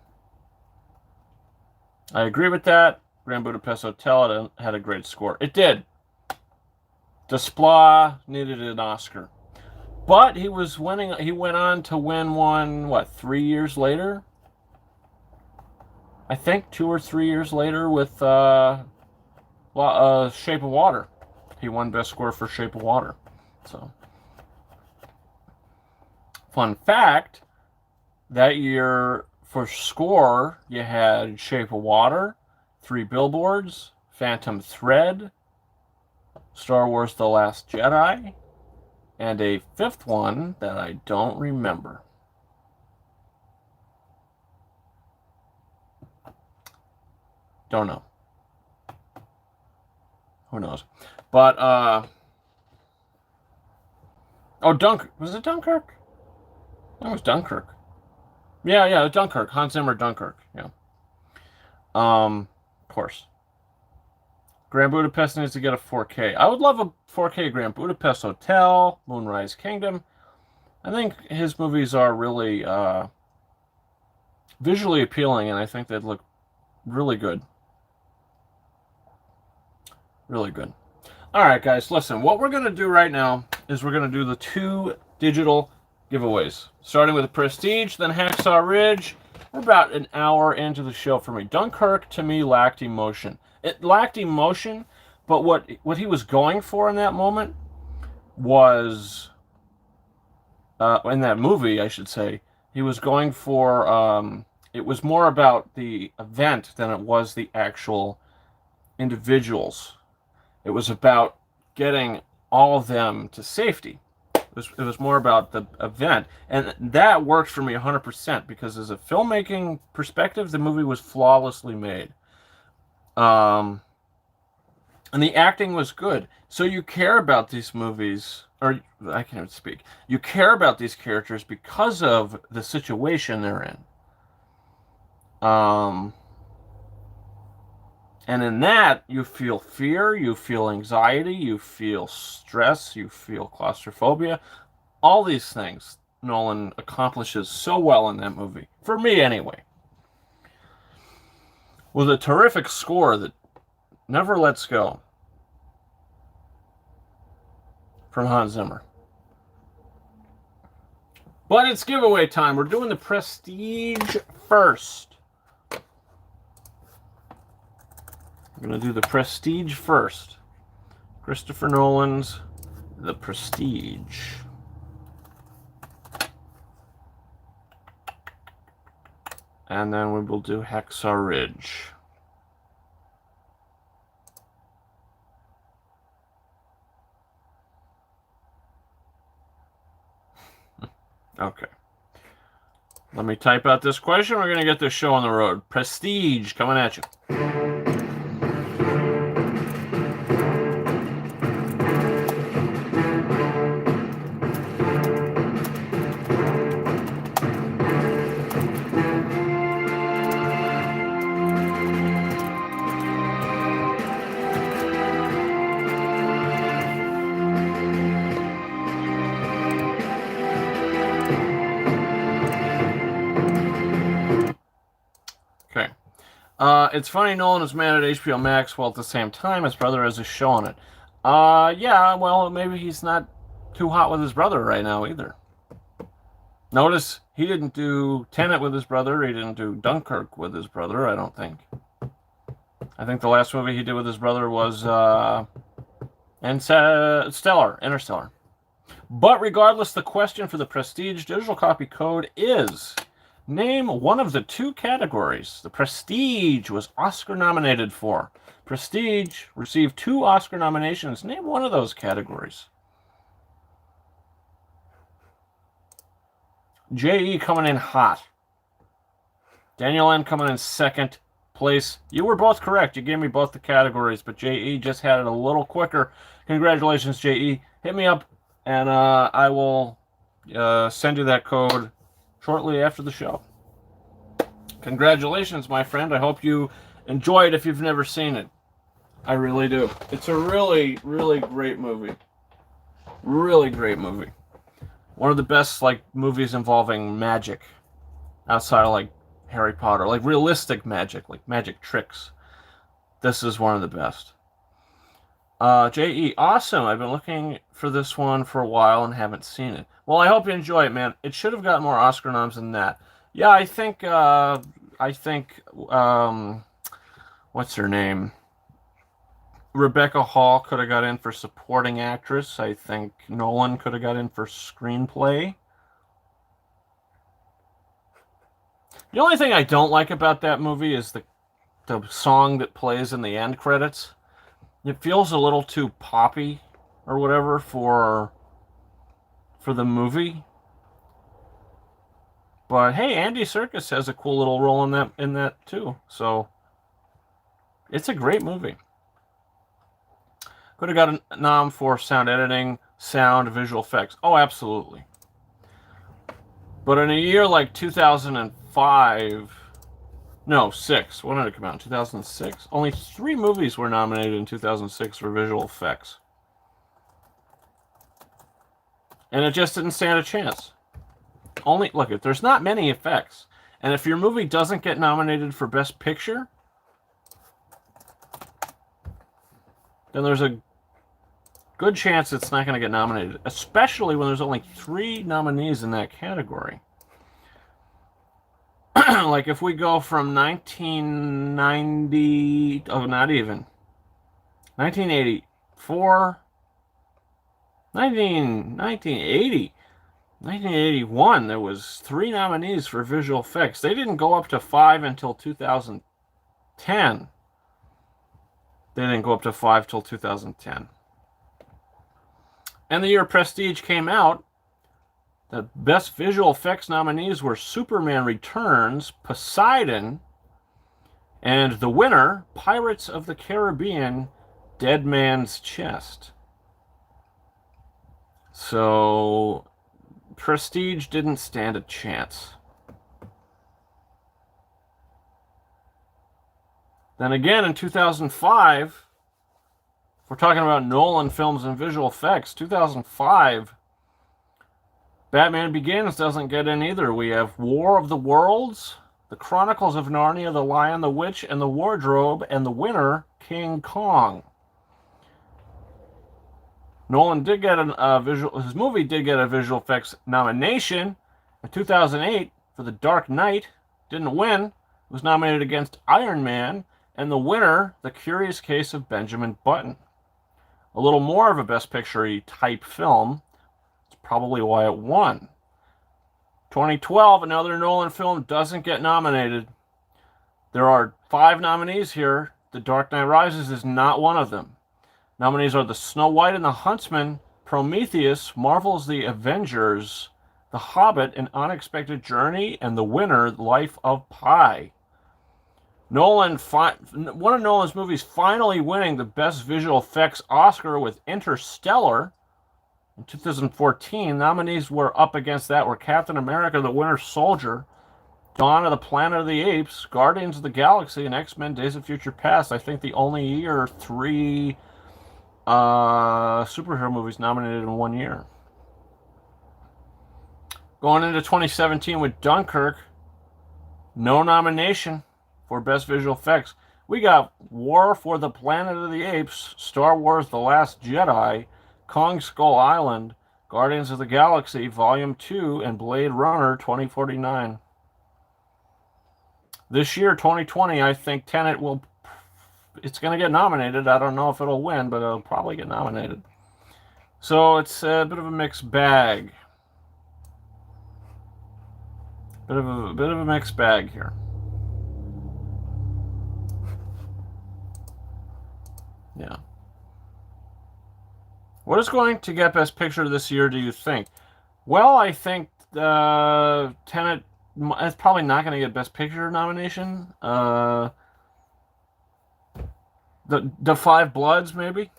I agree with that. Grand Budapest Hotel had a great score. It did. Desplat needed an Oscar. But he was winning. He went on to win one, 3 years later? I think 2 or 3 years later with Shape of Water. He won Best Score for Shape of Water. So, fun fact, that year for score, you had Shape of Water, 3 Billboards, Phantom Thread, Star Wars The Last Jedi, and a 5th one that I don't remember. Don't know. Who knows? But, Dunkirk. Was it Dunkirk? That was Dunkirk. Yeah, Dunkirk. Hans Zimmer, Dunkirk. Yeah. Of course. Grand Budapest needs to get a 4K. I would love a 4K Grand Budapest Hotel, Moonrise Kingdom. I think his movies are really visually appealing, and I think they'd look really good. Really good. All right, guys, listen. What we're going to do right now is we're going to do the 2 digital giveaways, starting with the Prestige, then Hacksaw Ridge. We're about an hour into the show for me. Dunkirk, to me, lacked emotion. It lacked emotion, but what he was going for in that moment was, in that movie, I should say, he was going for, it was more about the event than it was the actual individuals. It was about getting all of them to safety. It was more about the event. And that worked for me 100% because as a filmmaking perspective, the movie was flawlessly made. And the acting was good. So you care about these movies, or I can't even speak. You care about these characters because of the situation they're in. And in that, you feel fear, you feel anxiety, you feel stress, you feel claustrophobia. All these things Nolan accomplishes so well in that movie. For me, anyway. With a terrific score that never lets go from Hans Zimmer. But it's giveaway time. We're doing the Prestige first. I'm going to do the Prestige first. Christopher Nolan's The Prestige. And then we will do Hacksaw Ridge. Okay. Let me type out this question. We're going to get this show on the road. Prestige coming at you. Okay. It's funny Nolan is mad at HBO Max while at the same time his brother has a show on it. Yeah, well, maybe he's not too hot with his brother right now either. Notice he didn't do Tenet with his brother. He didn't do Dunkirk with his brother, I don't think. I think the last movie he did with his brother was Interstellar. But regardless, the question for the Prestige digital copy code is... name one of the two categories the Prestige was Oscar nominated for. Prestige received 2 Oscar nominations. Name one of those categories. J.E. coming in hot. Daniel N. coming in second place. You were both correct. You gave me both the categories, but J.E. just had it a little quicker. Congratulations, J.E. Hit me up, and I will send you that code shortly after the show. Congratulations, my friend. I hope you enjoy it if you've never seen it. I really do. It's a really, really great movie. Really great movie. One of the best movies involving magic outside of Harry Potter. Realistic magic, magic tricks. This is one of the best. J.E., awesome. I've been looking for this one for a while and haven't seen it. Well, I hope you enjoy it, man. It should have gotten more Oscar noms than that. Yeah, I think, what's her name? Rebecca Hall could have got in for supporting actress. I think Nolan could have got in for screenplay. The only thing I don't like about that movie is the song that plays in the end credits. It feels a little too poppy or whatever for the movie. But hey, Andy Serkis has a cool little role in that too. So it's a great movie. Could have got a nom for sound editing, sound, visual effects. Oh, absolutely. But in a year like 2005, no, 6. When did it come out? 2006? Only 3 movies were nominated in 2006 for visual effects. And it just didn't stand a chance. Look, there's not many effects. And if your movie doesn't get nominated for Best Picture, then there's a good chance it's not going to get nominated, especially when there's only 3 nominees in that category. If we go from 1990, oh, not even, 1984, 1980, 1981, there was 3 nominees for visual effects. They didn't go up to 5 until 2010. They didn't go up to 5 till 2010. And the year Prestige came out, the best visual effects nominees were Superman Returns, Poseidon, and the winner, Pirates of the Caribbean, Dead Man's Chest. So, Prestige didn't stand a chance. Then again, in 2005, if we're talking about Nolan films and visual effects, 2005, Batman Begins doesn't get in either. We have War of the Worlds, The Chronicles of Narnia, The Lion, the Witch, and the Wardrobe, and the winner, King Kong. Nolan did get his movie did get a visual effects nomination in 2008 for The Dark Knight. Didn't win. It was nominated against Iron Man, and the winner, The Curious Case of Benjamin Button. A little more of a Best Picture-y type film. It's probably why it won. 2012, another Nolan film doesn't get nominated. There are 5 nominees here. The Dark Knight Rises is not one of them. Nominees are The Snow White and the Huntsman, Prometheus, Marvel's The Avengers, The Hobbit, An Unexpected Journey, and the winner, Life of Pi. One of Nolan's movies finally winning the Best Visual Effects Oscar with Interstellar in 2014. Nominees were up against that were Captain America, The Winter Soldier, Dawn of the Planet of the Apes, Guardians of the Galaxy, and X-Men Days of Future Past. I think the only year 3 superhero movies nominated in 1 year. Going into 2017 with Dunkirk, no nomination for Best Visual Effects. We got War for the Planet of the Apes, Star Wars The Last Jedi, Kong Skull Island, Guardians of the Galaxy Volume 2, and Blade Runner 2049. This year, 2020, I think Tenet it's going to get nominated. I don't know if it'll win, but it'll probably get nominated. So it's a bit of a mixed bag. Bit of a mixed bag here. Yeah. What is going to get Best Picture this year, do you think? Well, I think Tenet is probably not going to get Best Picture nomination. The Five Bloods, maybe?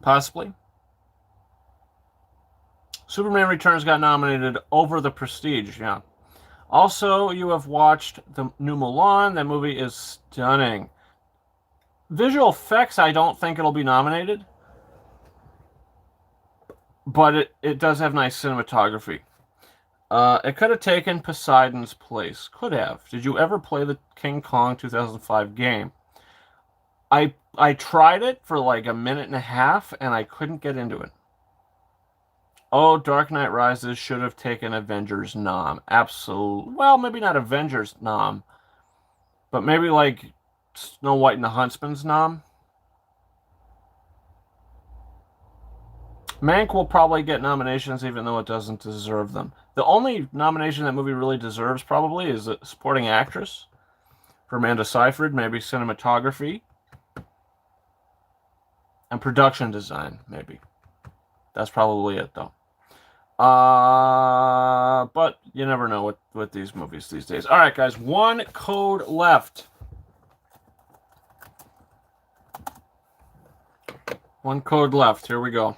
Possibly. Superman Returns got nominated over The Prestige, yeah. Also, you have watched the new Mulan. That movie is stunning. Visual effects, I don't think it'll be nominated. But it does have nice cinematography. It could have taken Poseidon's place. Could have. Did you ever play the King Kong 2005 game? I tried it for like a minute and a half, and I couldn't get into it. Oh, Dark Knight Rises should have taken Avengers nom. Absolutely. Well, maybe not Avengers nom, but maybe like Snow White and the Huntsman's nom. Mank will probably get nominations even though it doesn't deserve them. The only nomination that movie really deserves probably is a supporting actress for Amanda Seyfried, maybe cinematography, and production design, maybe. That's probably it, though. But you never know with these movies these days. All right, guys, 1 code left. 1 code left. Here we go.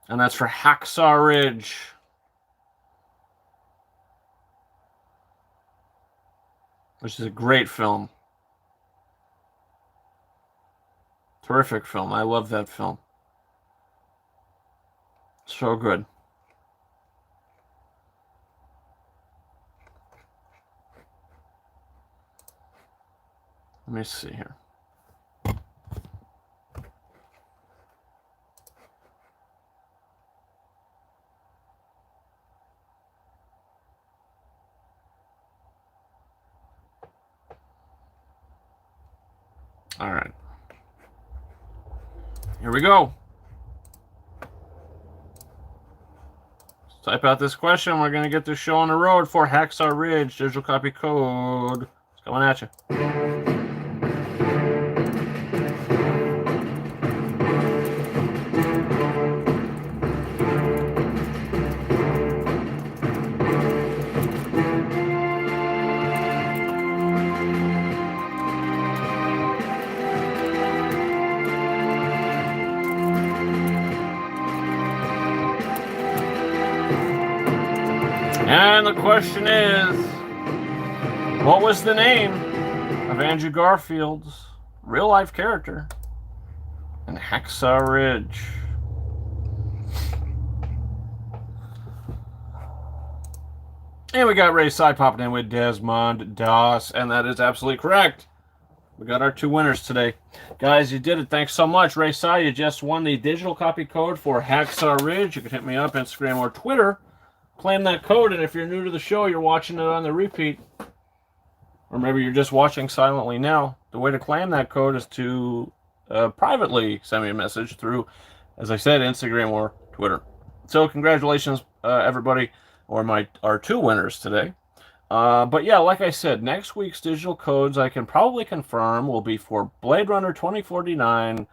And that's for Hacksaw Ridge. Which is a great film. Terrific film. I love that film. So good. Let me see here. All right. Here we go. Let's type out this question. We're going to get this show on the road for Hacksaw Ridge. Digital copy code. It's coming at you. And the question is, What was the name of Andrew Garfield's real-life character in Hacksaw Ridge? And we got Ray Side popping in with Desmond Doss, and that is absolutely correct. We got our 2 winners today. Guys, you did it. Thanks so much. Ray Side, you just won the digital copy code for Hacksaw Ridge. You can hit me up, Instagram or Twitter. Claim that code, and if you're new to the show, you're watching it on the repeat, or maybe you're just watching silently now, the way to claim that code is to privately send me a message through, as I said, Instagram or Twitter. So congratulations, everybody, or our 2 winners today. But yeah, like I said, next week's digital codes I can probably confirm will be for Blade Runner 2049,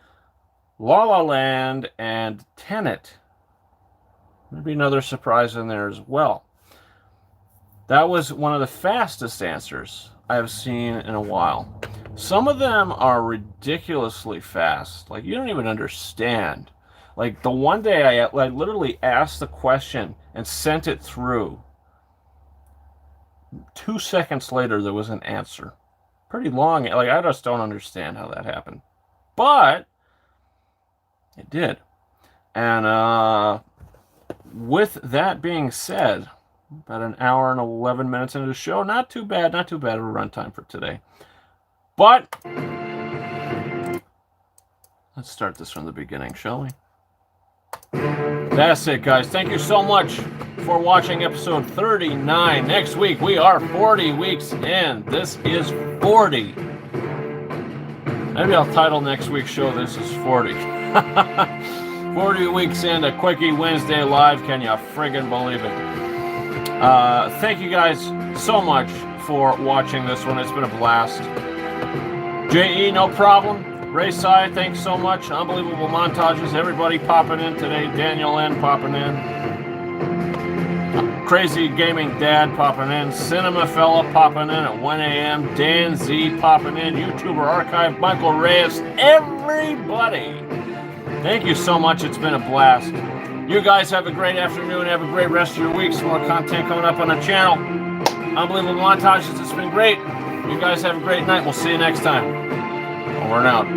La La Land, and Tenet. Maybe another surprise in there as well. That was one of the fastest answers I have seen in a while. Some of them are ridiculously fast. Like, you don't even understand. Like, the one day I literally asked the question and sent it through. 2 seconds later, there was an answer. Pretty long. Like, I just don't understand how that happened. But it did. And with that being said, about an hour and 11 minutes into the show. Not too bad. Not too bad of a runtime for today. But let's start this from the beginning, shall we? That's it, guys. Thank you so much for watching episode 39. Next week, we are 40 weeks in. This is 40. Maybe I'll title next week's show, This is 40. 40 weeks into Quickie Wednesday Live. Can you friggin' believe it? Thank you guys so much for watching this one. It's been a blast. J.E., no problem. Ray Sai, thanks so much. Unbelievable montages. Everybody popping in today. Daniel N. popping in. Crazy Gaming Dad popping in. Cinema Fella popping in at 1 a.m. Dan Z popping in. YouTuber Archive. Michael Reyes. Everybody. Thank you so much. It's been a blast. You guys have a great afternoon. Have a great rest of your week. Some more content coming up on the channel. Unbelievable montages. It's been great. You guys have a great night. We'll see you next time. Over and out.